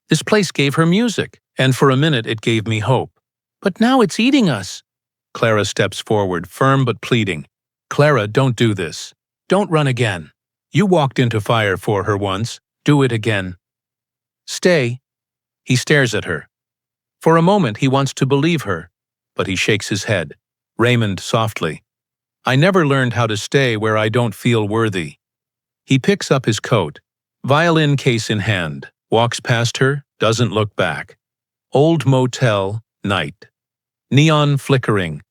This place gave her music, and for a minute it gave me hope. But now it's eating us. Clara steps forward, firm but pleading. Clara, don't do this. Don't run again. You walked into fire for her once. Do it again. Stay. He stares at her. For a moment he wants to believe her, but he shakes his head. Raymond, softly. I never learned how to stay where I don't feel worthy. He picks up his coat, violin case in hand, walks past her, doesn't look back. Old motel, night. Neon flickering.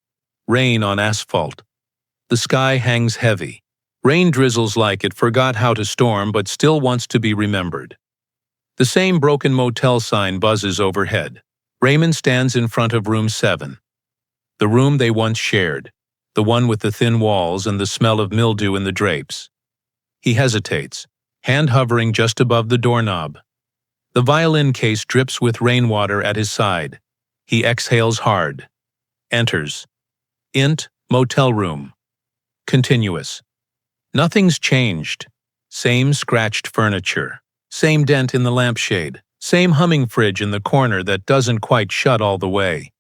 Rain on asphalt. The sky hangs heavy. Rain drizzles like it forgot how to storm but still wants to be remembered. The same broken motel sign buzzes overhead. Raymond stands in front of room 7. The room they once shared. The one with the thin walls and the smell of mildew in the drapes. He hesitates, hand hovering just above the doorknob. The violin case drips with rainwater at his side. He exhales hard. Enters. Int, motel room. Continuous. Nothing's changed. Same scratched furniture. Same dent in the lampshade. Same humming fridge in the corner that doesn't quite shut all the way.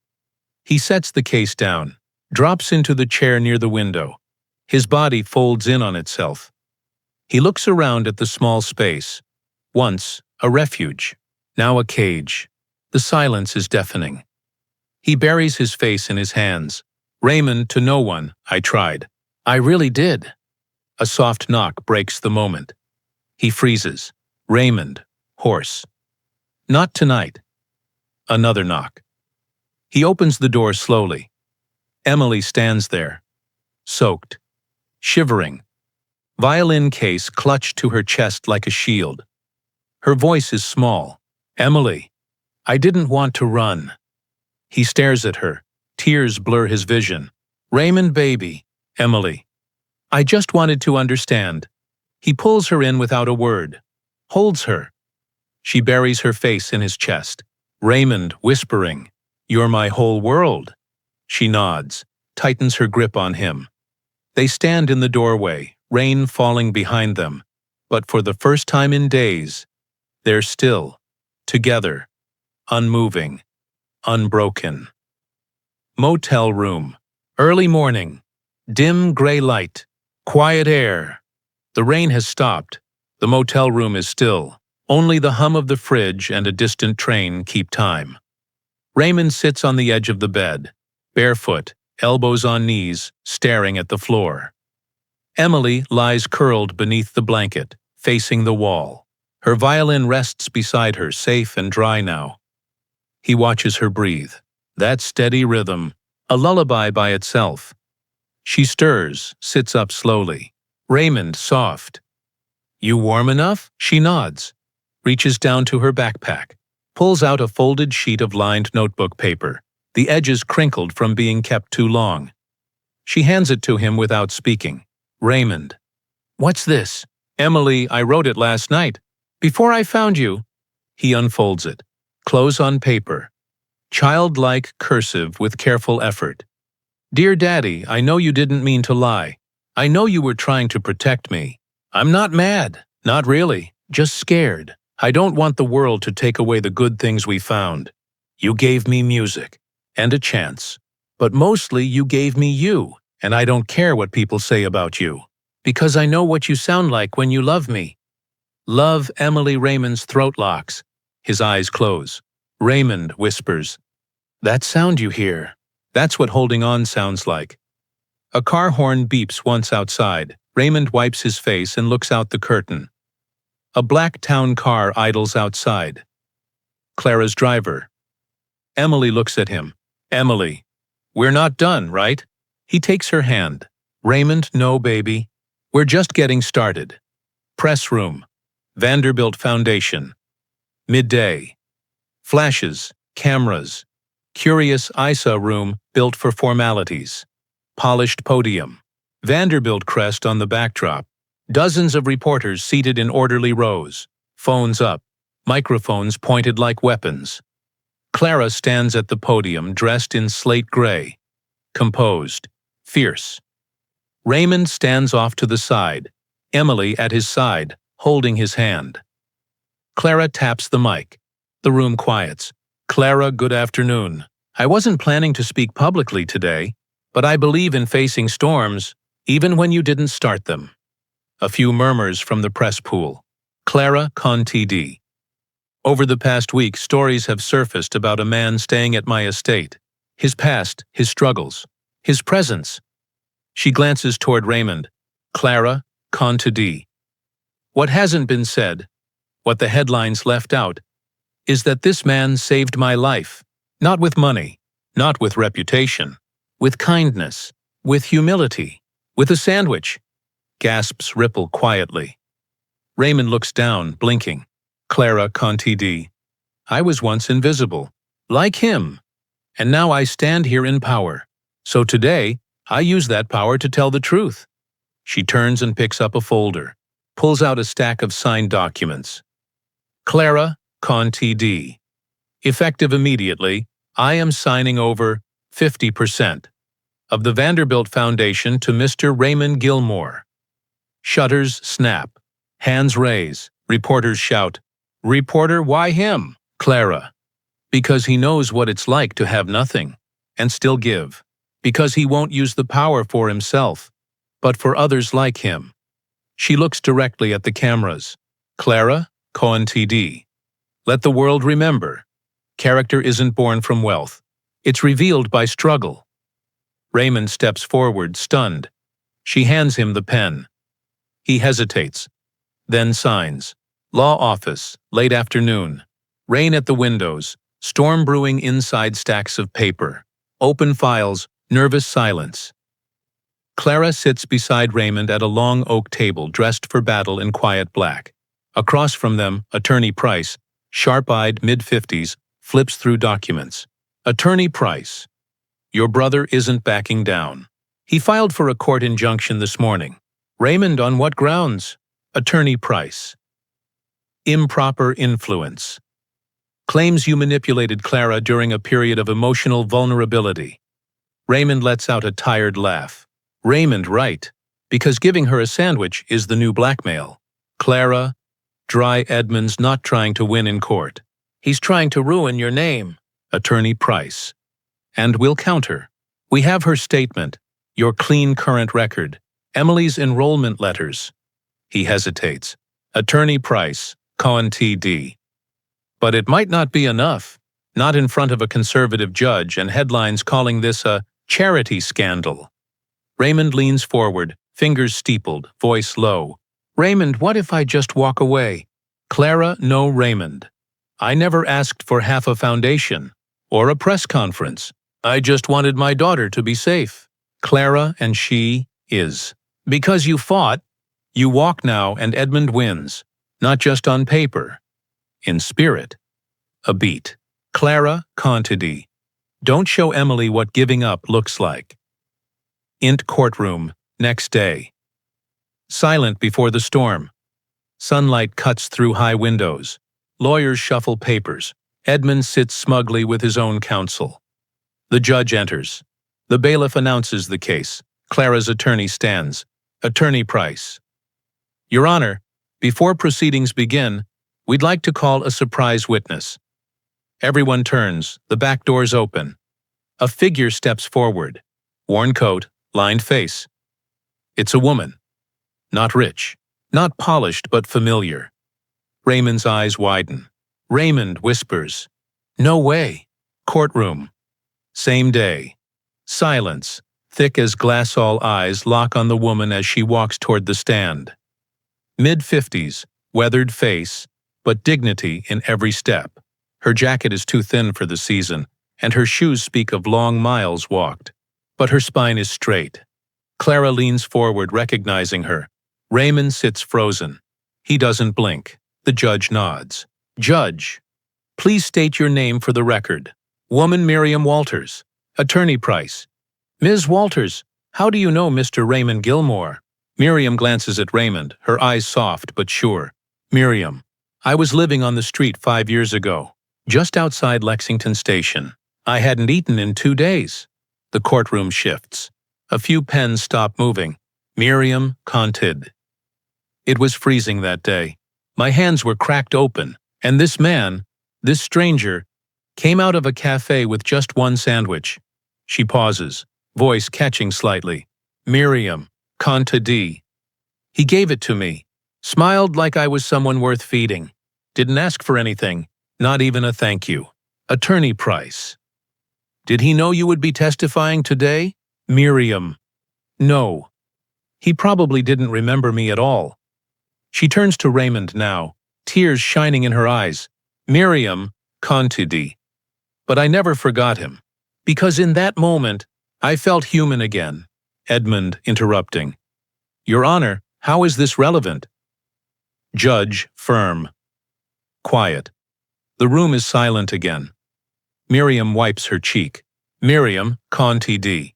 He sets the case down, drops into the chair near the window. His body folds in on itself. He looks around at the small space. Once, a refuge. Now a cage. The silence is deafening. He buries his face in his hands. Raymond, to no one, I tried. I really did. A soft knock breaks the moment. He freezes. Raymond, hoarse. Not tonight. Another knock. He opens the door slowly. Emily stands there. soaked, shivering, violin case clutched to her chest like a shield. Her voice is small. "Emily, I didn't want to run." He stares at her. Tears blur his vision. "Raymond, baby." "Emily, I just wanted to understand." He pulls her in without a word. Holds her. She buries her face in his chest. Raymond, whispering, "You're my whole world." She nods, tightens her grip on him. They stand in the doorway, rain falling behind them. But for the first time in days, they're still, together, unmoving, unbroken. Motel room. Early morning. Dim gray light. Quiet air. The rain has stopped. The motel room is still. Only the hum of the fridge and a distant train keep time. Raymond sits on the edge of the bed, barefoot, elbows on knees, staring at the floor. Emily lies curled beneath the blanket, facing the wall. Her violin rests beside her, safe and dry now. He watches her breathe. That steady rhythm, a lullaby by itself. She stirs, sits up slowly. Raymond, soft. "You warm enough?" She nods, reaches down to her backpack, pulls out a folded sheet of lined notebook paper, the edges crinkled from being kept too long. She hands it to him without speaking. "Raymond." "What's this?" "Emily, I wrote it last night. Before I found you." He unfolds it. Close on paper. Childlike cursive with careful effort. "Dear Daddy, I know you didn't mean to lie. I know you were trying to protect me. I'm not mad. Not really. Just scared. I don't want the world to take away the good things we found. You gave me music. And a chance. But mostly you gave me you, and I don't care what people say about you. Because I know what you sound like when you love me." "Love." Emily. Raymond's throat locks. His eyes close. Raymond whispers, "That sound you hear. That's what holding on sounds like." A car horn beeps once outside. Raymond wipes his face and looks out the curtain. A black town car idles outside. Clara's driver. Emily looks at him. "Emily, we're not done, right?" He takes her hand. "Raymond, no, baby. We're just getting started." Press room. Vanderbilt Foundation. Midday. Flashes, cameras. Curious ISA room built for formalities. Polished podium. Vanderbilt crest on the backdrop. Dozens of reporters seated in orderly rows. Phones up. Microphones pointed like weapons. Clara stands at the podium dressed in slate gray. Composed. Fierce. Raymond stands off to the side. Emily at his side, holding his hand. Clara taps the mic. The room quiets. "Clara, good afternoon. I wasn't planning to speak publicly today, but I believe in facing storms, even when you didn't start them." A few murmurs from the press pool. Clara, con TD. "Over the past week, stories have surfaced about a man staying at my estate. His past, his struggles, his presence." She glances toward Raymond. Clara, con TD. "What hasn't been said, what the headlines left out, is that this man saved my life. Not with money, not with reputation, with kindness, with humility, with a sandwich." Gasps ripple quietly. Raymond looks down, blinking. Clara, con TD. "I was once invisible, like him, and now I stand here in power. So today, I use that power to tell the truth." She turns and picks up a folder, pulls out a stack of signed documents. Clara, con TD. "Effective immediately, I am signing over 50% of the Vanderbilt Foundation to Mr. Raymond Gilmore." Shutters snap. Hands raise. Reporters shout, "Reporter, why him?" Clara. "Because he knows what it's like to have nothing and still give. Because he won't use the power for himself, but for others like him." She looks directly at the cameras. Clara, con TD. "Let the world remember. Character isn't born from wealth. It's revealed by struggle." Raymond steps forward, stunned. She hands him the pen. He hesitates, then signs. Law office, late afternoon. Rain at the windows, storm brewing inside stacks of paper. Open files, nervous silence. Clara sits beside Raymond at a long oak table dressed for battle in quiet black. Across from them, Attorney Price, sharp-eyed mid-50s, flips through documents. Attorney Price, your brother isn't backing down. He filed for a court injunction this morning. Raymond, on what grounds? Attorney Price, improper influence. Claims you manipulated Clara during a period of emotional vulnerability. Raymond lets out a tired laugh. Raymond, right, because giving her a sandwich is the new blackmail. Clara, dry. Edmund's not trying to win in court. He's trying to ruin your name. Attorney Price. And we'll counter. We have her statement, your clean current record, Emily's enrollment letters. He hesitates. Attorney Price, Con TD. But it might not be enough. Not in front of a conservative judge and headlines calling this a charity scandal. Raymond leans forward, fingers steepled, voice low. Raymond, what if I just walk away? Clara, no, Raymond. I never asked for half a foundation or a press conference. I just wanted my daughter to be safe. Clara, and she is. Because you fought, you walk now and Edmund wins. Not just on paper. In spirit. A beat. Clara, Contidi. Don't show Emily what giving up looks like. Int courtroom, next day. Silent before the storm. Sunlight cuts through high windows. Lawyers shuffle papers. Edmund sits smugly with his own counsel. The judge enters. The bailiff announces the case. Clara's attorney stands. Attorney Price. Your Honor, before proceedings begin, we'd like to call a surprise witness. Everyone turns. The back doors open. A figure steps forward. Worn coat, lined face. It's a woman. Not rich. Not polished, but familiar. Raymond's eyes widen. Raymond whispers, no way. Courtroom. Same day. Silence. Thick as glass, all eyes lock on the woman as she walks toward the stand. Mid-50s, weathered face, but dignity in every step. Her jacket is too thin for the season, and her shoes speak of long miles walked. But her spine is straight. Clara leans forward, recognizing her. Raymond sits frozen. He doesn't blink. The judge nods. Judge, please state your name for the record. Woman Miriam Walters. Attorney Price. Ms. Walters, how do you know Mr. Raymond Gilmore? Miriam glances at Raymond, her eyes soft but sure. Miriam, I was living on the street 5 years ago, just outside Lexington Station. I hadn't eaten in 2 days. The courtroom shifts. A few pens stop moving. Miriam counted. It was freezing that day. My hands were cracked open, and this man, this stranger, came out of a cafe with just one sandwich. She pauses, voice catching slightly. Miriam, Conta D. He gave it to me, smiled like I was someone worth feeding. Didn't ask for anything, not even a thank you. Attorney Price. Did he know you would be testifying today? Miriam. No. He probably didn't remember me at all. She turns to Raymond now, tears shining in her eyes. Miriam, Contidi. But I never forgot him, because in that moment, I felt human again. Edmund interrupting. Your Honor, how is this relevant? Judge, firm. Quiet. The room is silent again. Miriam wipes her cheek. Miriam, Conti D.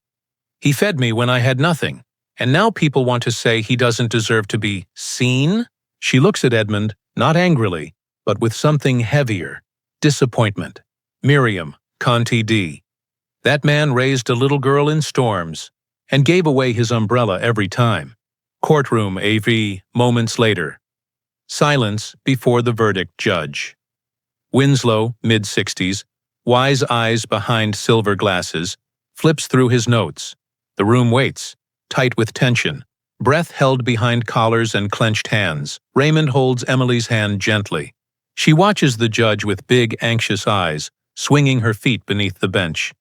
He fed me when I had nothing, and now people want to say he doesn't deserve to be seen? She looks at Edmund, not angrily, but with something heavier. Disappointment. Miriam, Conti D. That man raised a little girl in storms, and gave away his umbrella every time. Courtroom AV, moments later. Silence before the verdict. Judge. Winslow, mid-60s, wise eyes behind silver glasses, flips through his notes. The room waits, tight with tension, breath held behind collars and clenched hands. Raymond holds Emily's hand gently. She watches the judge with big, anxious eyes, swinging her feet beneath the bench.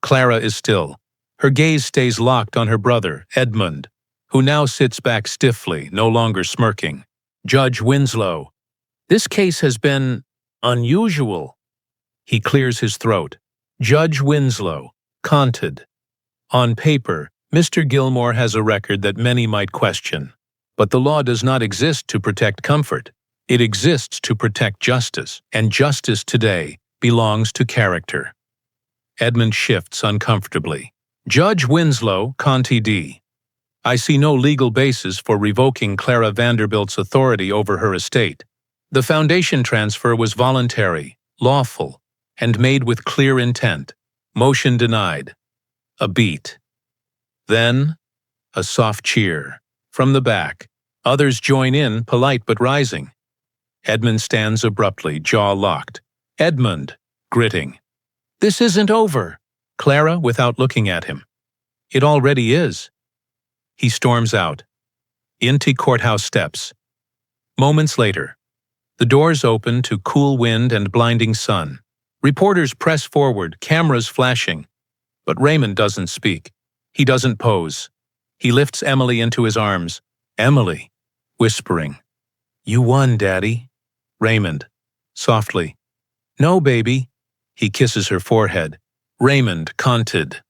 Clara is still. Her gaze stays locked on her brother, Edmund, who now sits back stiffly, no longer smirking. Judge Winslow. This case has been unusual. He clears his throat. Judge Winslow, conted. On paper, Mr. Gilmore has a record that many might question. But the law does not exist to protect comfort. It exists to protect justice, and justice today belongs to character. Edmund shifts uncomfortably. Judge Winslow, Conti D. I see no legal basis for revoking Clara Vanderbilt's authority over her estate. The foundation transfer was voluntary, lawful, and made with clear intent. Motion denied. A beat. Then, a soft cheer. From the back, others join in, polite but rising. Edmund stands abruptly, jaw locked. Edmund, gritting. This isn't over. Clara, without looking at him. It already is. He storms out. Into courthouse steps. Moments later, the doors open to cool wind and blinding sun. Reporters press forward, cameras flashing. But Raymond doesn't speak. He doesn't pose. He lifts Emily into his arms. Emily, whispering. You won, Daddy. Raymond, softly. No, baby. He kisses her forehead. Raymond, conted.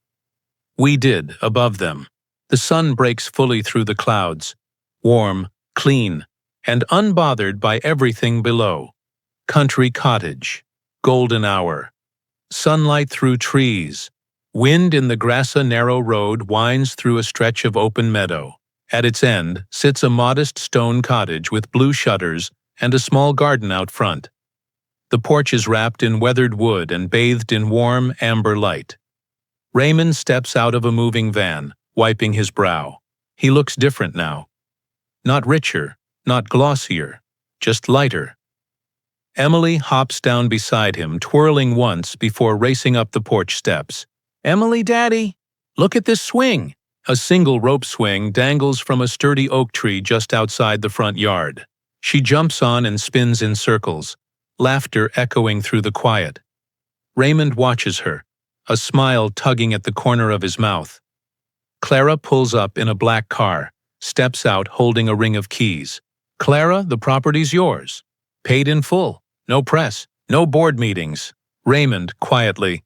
We did, above them. The sun breaks fully through the clouds. Warm, clean, and unbothered by everything below. Country cottage. Golden hour. Sunlight through trees. Wind in the grassa narrow road winds through a stretch of open meadow. At its end sits a modest stone cottage with blue shutters and a small garden out front. The porch is wrapped in weathered wood and bathed in warm, amber light. Raymond steps out of a moving van, wiping his brow. He looks different now. Not richer, not glossier, just lighter. Emily hops down beside him, twirling once before racing up the porch steps. Emily, Daddy, look at this swing. A single rope swing dangles from a sturdy oak tree just outside the front yard. She jumps on and spins in circles, laughter echoing through the quiet. Raymond watches her, a smile tugging at the corner of his mouth. Clara pulls up in a black car, steps out holding a ring of keys. Clara, the property's yours. Paid in full. No press. No board meetings. Raymond, quietly.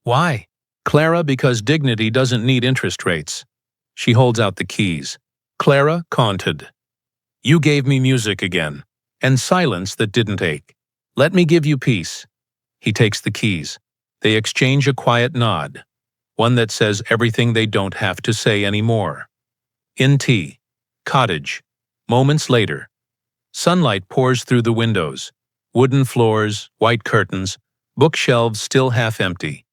Why? Clara, because dignity doesn't need interest rates. She holds out the keys. Clara, conted. You gave me music again, and silence that didn't ache. Let me give you peace. He takes the keys. They exchange a quiet nod, one that says everything they don't have to say anymore. In tea. Cottage. Moments later. Sunlight pours through the windows. Wooden floors, white curtains, bookshelves still half empty.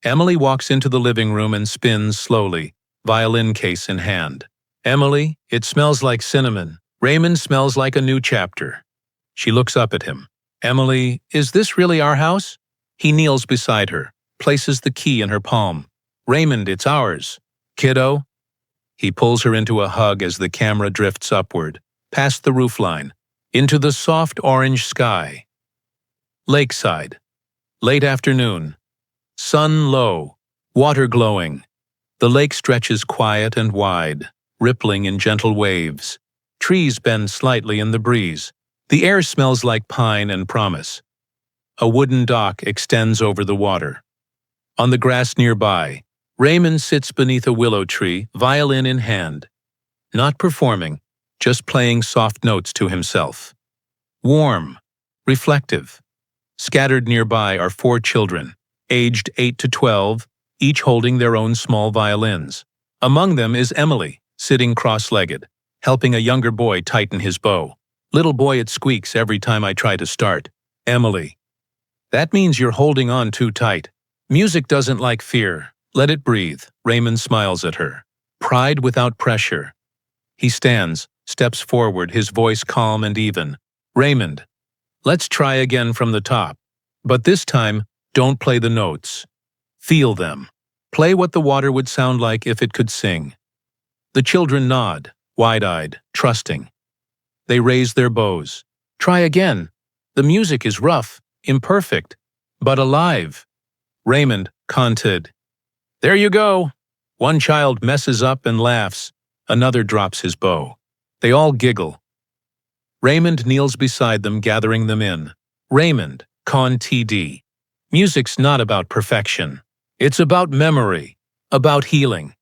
Emily walks into the living room and spins slowly, violin case in hand. Emily, it smells like cinnamon. Raymond smells like a new chapter. She looks up at him. Emily, is this really our house? He kneels beside her, places the key in her palm. Raymond, it's ours. Kiddo? He pulls her into a hug as the camera drifts upward, past the roofline, into the soft orange sky. Lakeside. Late afternoon. Sun low, water glowing. The lake stretches quiet and wide, rippling in gentle waves. Trees bend slightly in the breeze. The air smells like pine and promise. A wooden dock extends over the water. On the grass nearby, Raymond sits beneath a willow tree, violin in hand. Not performing, just playing soft notes to himself. Warm, reflective. Scattered nearby are 4 children, aged 8 to 12, each holding their own small violins. Among them is Emily, sitting cross-legged, helping a younger boy tighten his bow. Little boy, it squeaks every time I try to start. Emily. That means you're holding on too tight. Music doesn't like fear. Let it breathe. Raymond smiles at her. Pride without pressure. He stands, steps forward, his voice calm and even. Raymond, let's try again from the top. But this time, don't play the notes. Feel them. Play what the water would sound like if it could sing. The children nod, wide-eyed, trusting. They raise their bows. Try again. The music is rough, imperfect, but alive. Raymond, conted. There you go. One child messes up and laughs. Another drops his bow. They all giggle. Raymond kneels beside them, gathering them in. Raymond, con TD. Music's not about perfection. It's about memory, about healing.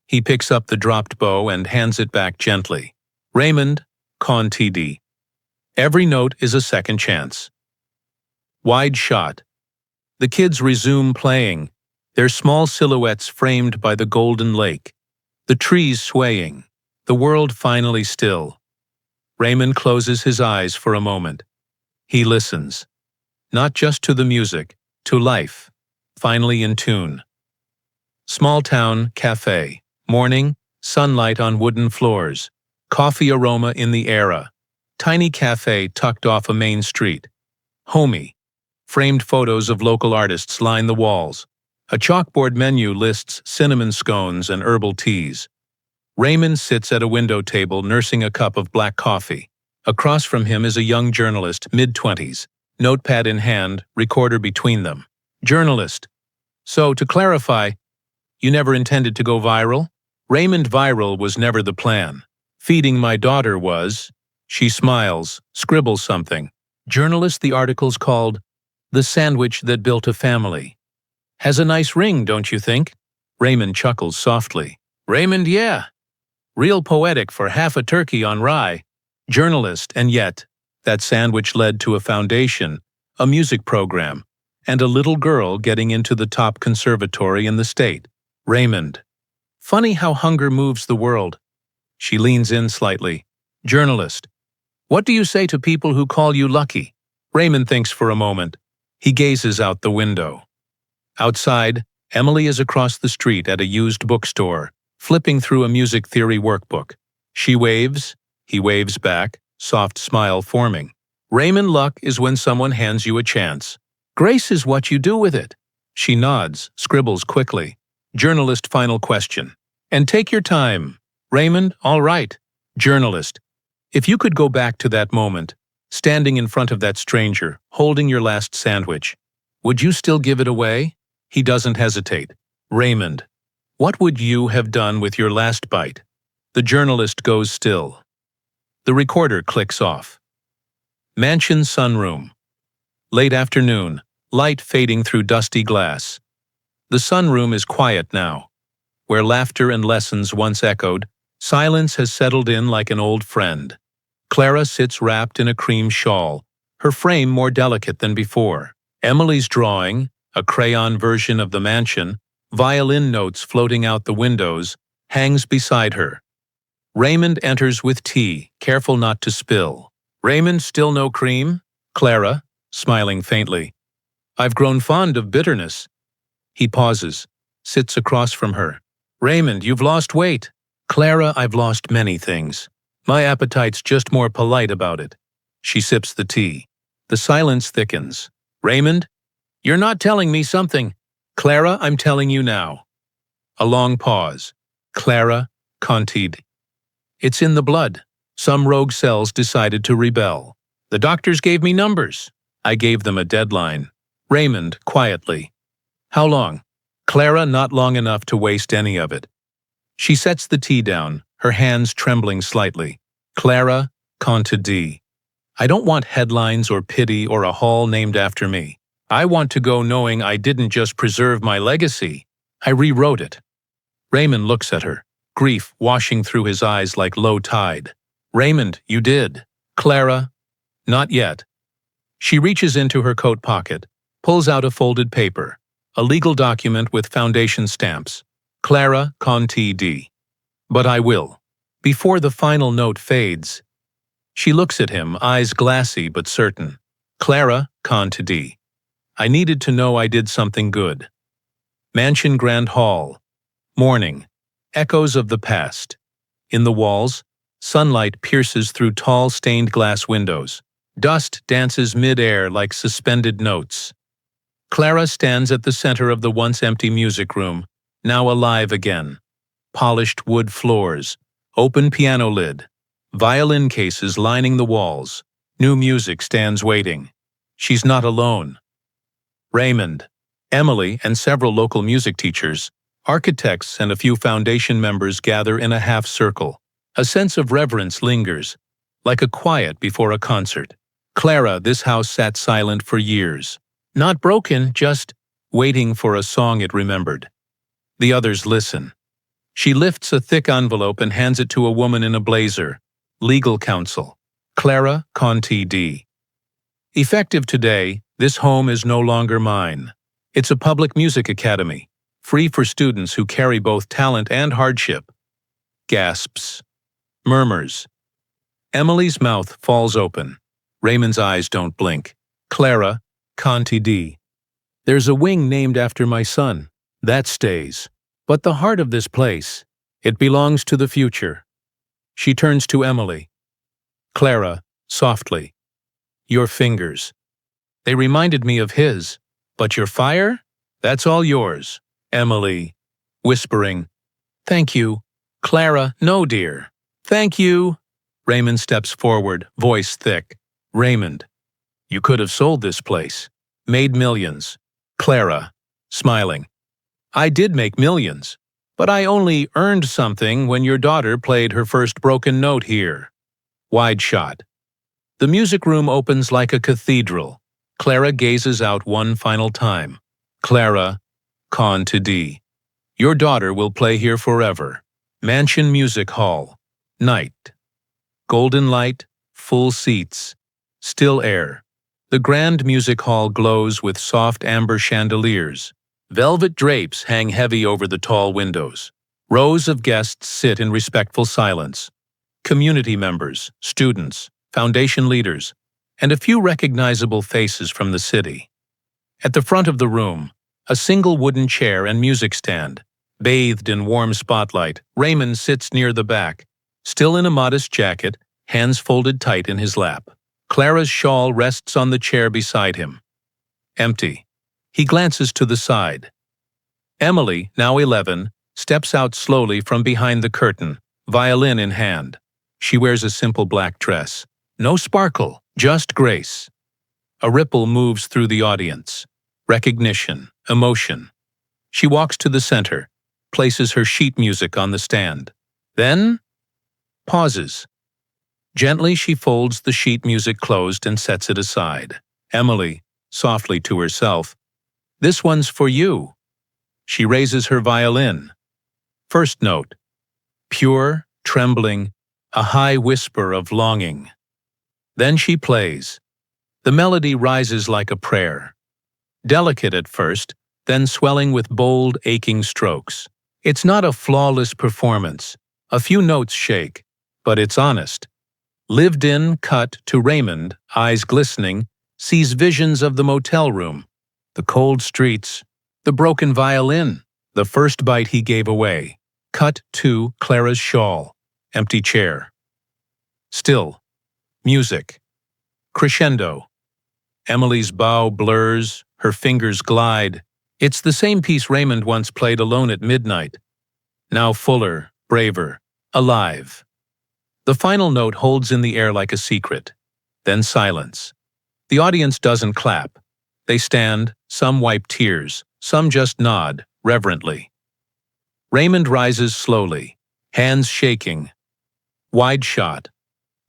He picks up the dropped bow and hands it back gently. Raymond, con TD. Every note is a second chance. Wide shot. The kids resume playing, their small silhouettes framed by the golden lake, the trees swaying, the world finally still. Raymond closes his eyes for a moment. He listens. Not just to the music, to life, finally in tune. Small town cafe. Morning, sunlight on wooden floors, coffee aroma in the air. Tiny cafe tucked off a main street. Homey. Framed photos of local artists line the walls. A chalkboard menu lists cinnamon scones and herbal teas. Raymond sits at a window table nursing a cup of black coffee. Across from him is a young journalist, mid-20s, notepad in hand, recorder between them. Journalist. So, to clarify, you never intended to go viral? Raymond, viral was never the plan. Feeding my daughter was. She smiles, scribbles something. Journalist, the article's called The Sandwich That Built a Family. Has a nice ring, don't you think? Raymond chuckles softly. Raymond, yeah. Real poetic for half a turkey on rye. Journalist, and yet, that sandwich led to a foundation, a music program, and a little girl getting into the top conservatory in the state. Raymond. Funny how hunger moves the world. She leans in slightly. Journalist. What do you say to people who call you lucky? Raymond thinks for a moment. He gazes out the window. Outside, Emily is across the street at a used bookstore, flipping through a music theory workbook. She waves, he waves back, soft smile forming. Raymond, luck is when someone hands you a chance. Grace is what you do with it. She nods, scribbles quickly. Journalist, final question. And take your time. Raymond, all right. Journalist. If you could go back to that moment, standing in front of that stranger, holding your last sandwich, would you still give it away? He doesn't hesitate. Raymond. What would you have done with your last bite? The journalist goes still. The recorder clicks off. Mansion sunroom. Late afternoon, light fading through dusty glass. The sunroom is quiet now. Where laughter and lessons once echoed, silence has settled in like an old friend. Clara sits wrapped in a cream shawl, her frame more delicate than before. Emily's drawing, a crayon version of the mansion, violin notes floating out the windows, hangs beside her. Raymond enters with tea, careful not to spill. Raymond, still no cream? Clara, smiling faintly. I've grown fond of bitterness. He pauses, sits across from her. Raymond, you've lost weight. Clara, I've lost many things. My appetite's just more polite about it. She sips the tea. The silence thickens. Raymond, you're not telling me something. Clara, I'm telling you now. A long pause. Clara, Contide. It's in the blood. Some rogue cells decided to rebel. The doctors gave me numbers. I gave them a deadline. Raymond, quietly. How long? Clara, not long enough to waste any of it. She sets the tea down, her hands trembling slightly. Clara, Contide. I don't want headlines or pity or a hall named after me. I want to go knowing I didn't just preserve my legacy. I rewrote it. Raymond looks at her, grief washing through his eyes like low tide. Raymond, you did. Clara, not yet. She reaches into her coat pocket, pulls out a folded paper, a legal document with foundation stamps. Clara, Contide. But I will. Before the final note fades. She looks at him, eyes glassy but certain. Clara, Contide. I needed to know I did something good. Mansion Grand Hall. Morning. Echoes of the past. In the walls, sunlight pierces through tall stained glass windows. Dust dances mid-air like suspended notes. Clara stands at the center of the once empty music room, now alive again. Polished wood floors, open piano lid, violin cases lining the walls. New music stands waiting. She's not alone. Raymond, Emily, and several local music teachers, architects, and a few foundation members gather in a half circle. A sense of reverence lingers, like a quiet before a concert. Clara, this house sat silent for years. Not broken, just waiting for a song it remembered. The others listen. She lifts a thick envelope and hands it to a woman in a blazer. Legal counsel. Clara Conti D. Effective today, this home is no longer mine. It's a public music academy, free for students who carry both talent and hardship. Gasps. Murmurs. Emily's mouth falls open. Raymond's eyes don't blink. Clara Conti D. There's a wing named after my son. That stays. But the heart of this place, it belongs to the future. She turns to Emily. Clara, softly. Your fingers. They reminded me of his. But your fire? That's all yours. Emily, whispering. Thank you. Clara, no, dear. Thank you. Raymond steps forward, voice thick. Raymond, you could have sold this place. Made millions. Clara, smiling. I did make millions, but I only earned something when your daughter played her first broken note here. Wide shot. The music room opens like a cathedral. Clara gazes out one final time. Clara, Con to D. Your daughter will play here forever. Mansion Music Hall. Night. Golden light, full seats. Still air. The grand music hall glows with soft amber chandeliers. Velvet drapes hang heavy over the tall windows. Rows of guests sit in respectful silence. Community members, students, foundation leaders, and a few recognizable faces from the city. At the front of the room, a single wooden chair and music stand. Bathed in warm spotlight, Raymond sits near the back, still in a modest jacket, hands folded tight in his lap. Clara's shawl rests on the chair beside him. Empty. He glances to the side. Emily, now 11, steps out slowly from behind the curtain, violin in hand. She wears a simple black dress. No sparkle, just grace. A ripple moves through the audience. Recognition, emotion. She walks to the center, places her sheet music on the stand. Then, pauses. Gently she folds the sheet music closed and sets it aside. Emily, softly to herself, this one's for you. She raises her violin. First note. Pure, trembling, a high whisper of longing. Then she plays. The melody rises like a prayer. Delicate at first, then swelling with bold, aching strokes. It's not a flawless performance. A few notes shake, but it's honest. Lived in, cut to Raymond, eyes glistening, sees visions of the motel room, the cold streets, the broken violin, the first bite he gave away. Cut to Clara's shawl, empty chair. Still, music. Crescendo. Emily's bow blurs, her fingers glide. It's the same piece Raymond once played alone at midnight. Now fuller, braver, alive. The final note holds in the air like a secret. Then silence. The audience doesn't clap. They stand, some wipe tears, some just nod, reverently. Raymond rises slowly, hands shaking. Wide shot.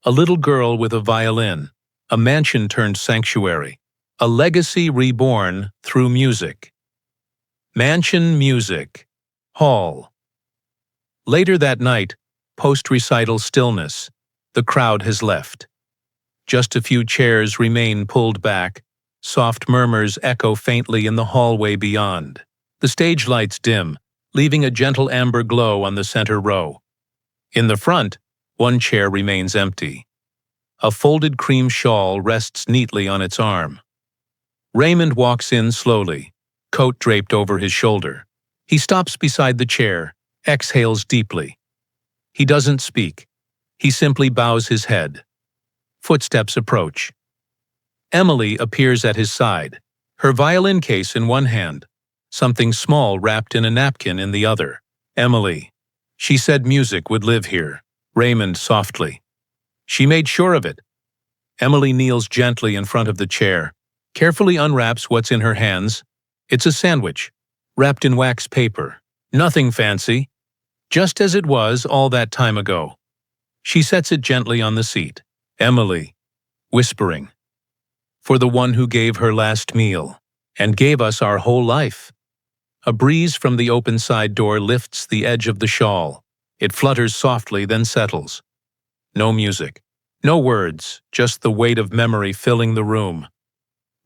A little girl with a violin, a mansion turned sanctuary, a legacy reborn through music. Mansion Music Hall. Later that night, post-recital stillness. The crowd has left. Just a few chairs remain pulled back. Soft murmurs echo faintly in the hallway beyond. The stage lights dim, leaving a gentle amber glow on the center row. In the front, one chair remains empty. A folded cream shawl rests neatly on its arm. Raymond walks in slowly, coat draped over his shoulder. He stops beside the chair, exhales deeply. He doesn't speak. He simply bows his head. Footsteps approach. Emily appears at his side, her violin case in one hand, something small wrapped in a napkin in the other. Emily. She said music would live here. Raymond softly. She made sure of it. Emily kneels gently in front of the chair, carefully unwraps what's in her hands. It's a sandwich, wrapped in wax paper. Nothing fancy, just as it was all that time ago. She sets it gently on the seat. Emily, whispering. For the one who gave her last meal, and gave us our whole life. A breeze from the open side door lifts the edge of the shawl. It flutters softly, then settles. No music. No words, just the weight of memory filling the room.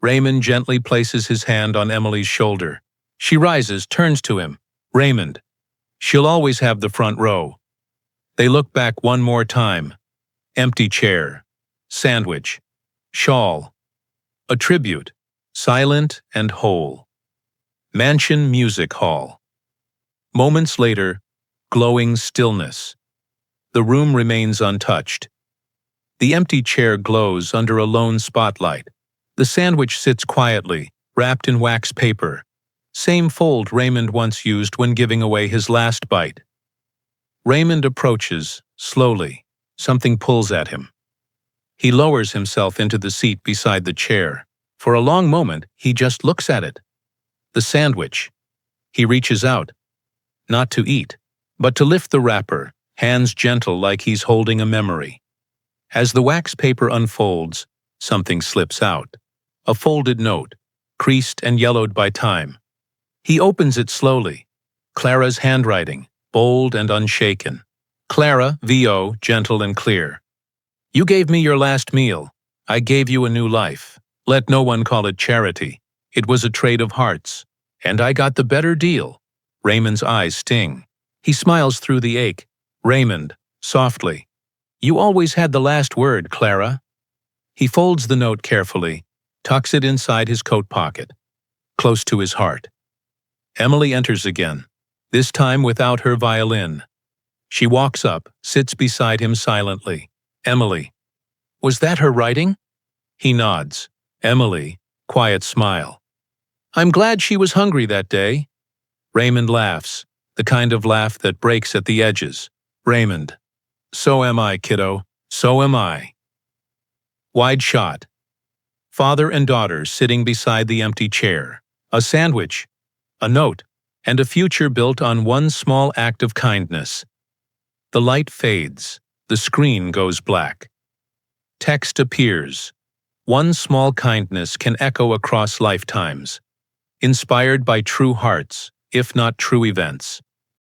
Raymond gently places his hand on Emily's shoulder. She rises, turns to him. Raymond. She'll always have the front row. They look back one more time. Empty chair. Sandwich. Shawl. A tribute. Silent and whole. Mansion Music Hall. Moments later, glowing stillness. The room remains untouched. The empty chair glows under a lone spotlight. The sandwich sits quietly, wrapped in wax paper. Same fold Raymond once used when giving away his last bite. Raymond approaches, slowly. Something pulls at him. He lowers himself into the seat beside the chair. For a long moment, he just looks at it. The sandwich. He reaches out. Not to eat, but to lift the wrapper, hands gentle like he's holding a memory. As the wax paper unfolds, something slips out. A folded note, creased and yellowed by time. He opens it slowly. Clara's handwriting, bold and unshaken. Clara, V.O., gentle and clear. You gave me your last meal. I gave you a new life. Let no one call it charity. It was a trade of hearts. And I got the better deal. Raymond's eyes sting. He smiles through the ache. Raymond, softly. You always had the last word, Clara. He folds the note carefully, tucks it inside his coat pocket, close to his heart. Emily enters again, this time without her violin. She walks up, sits beside him silently. Emily. Was that her writing? He nods. Emily, quiet smile. I'm glad she was hungry that day. Raymond laughs, the kind of laugh that breaks at the edges. Raymond. So am I, kiddo. So am I. Wide shot. Father and daughter sitting beside the empty chair. A sandwich, a note, and a future built on one small act of kindness. The light fades. The screen goes black. Text appears. One small kindness can echo across lifetimes. Inspired by true hearts, if not true events.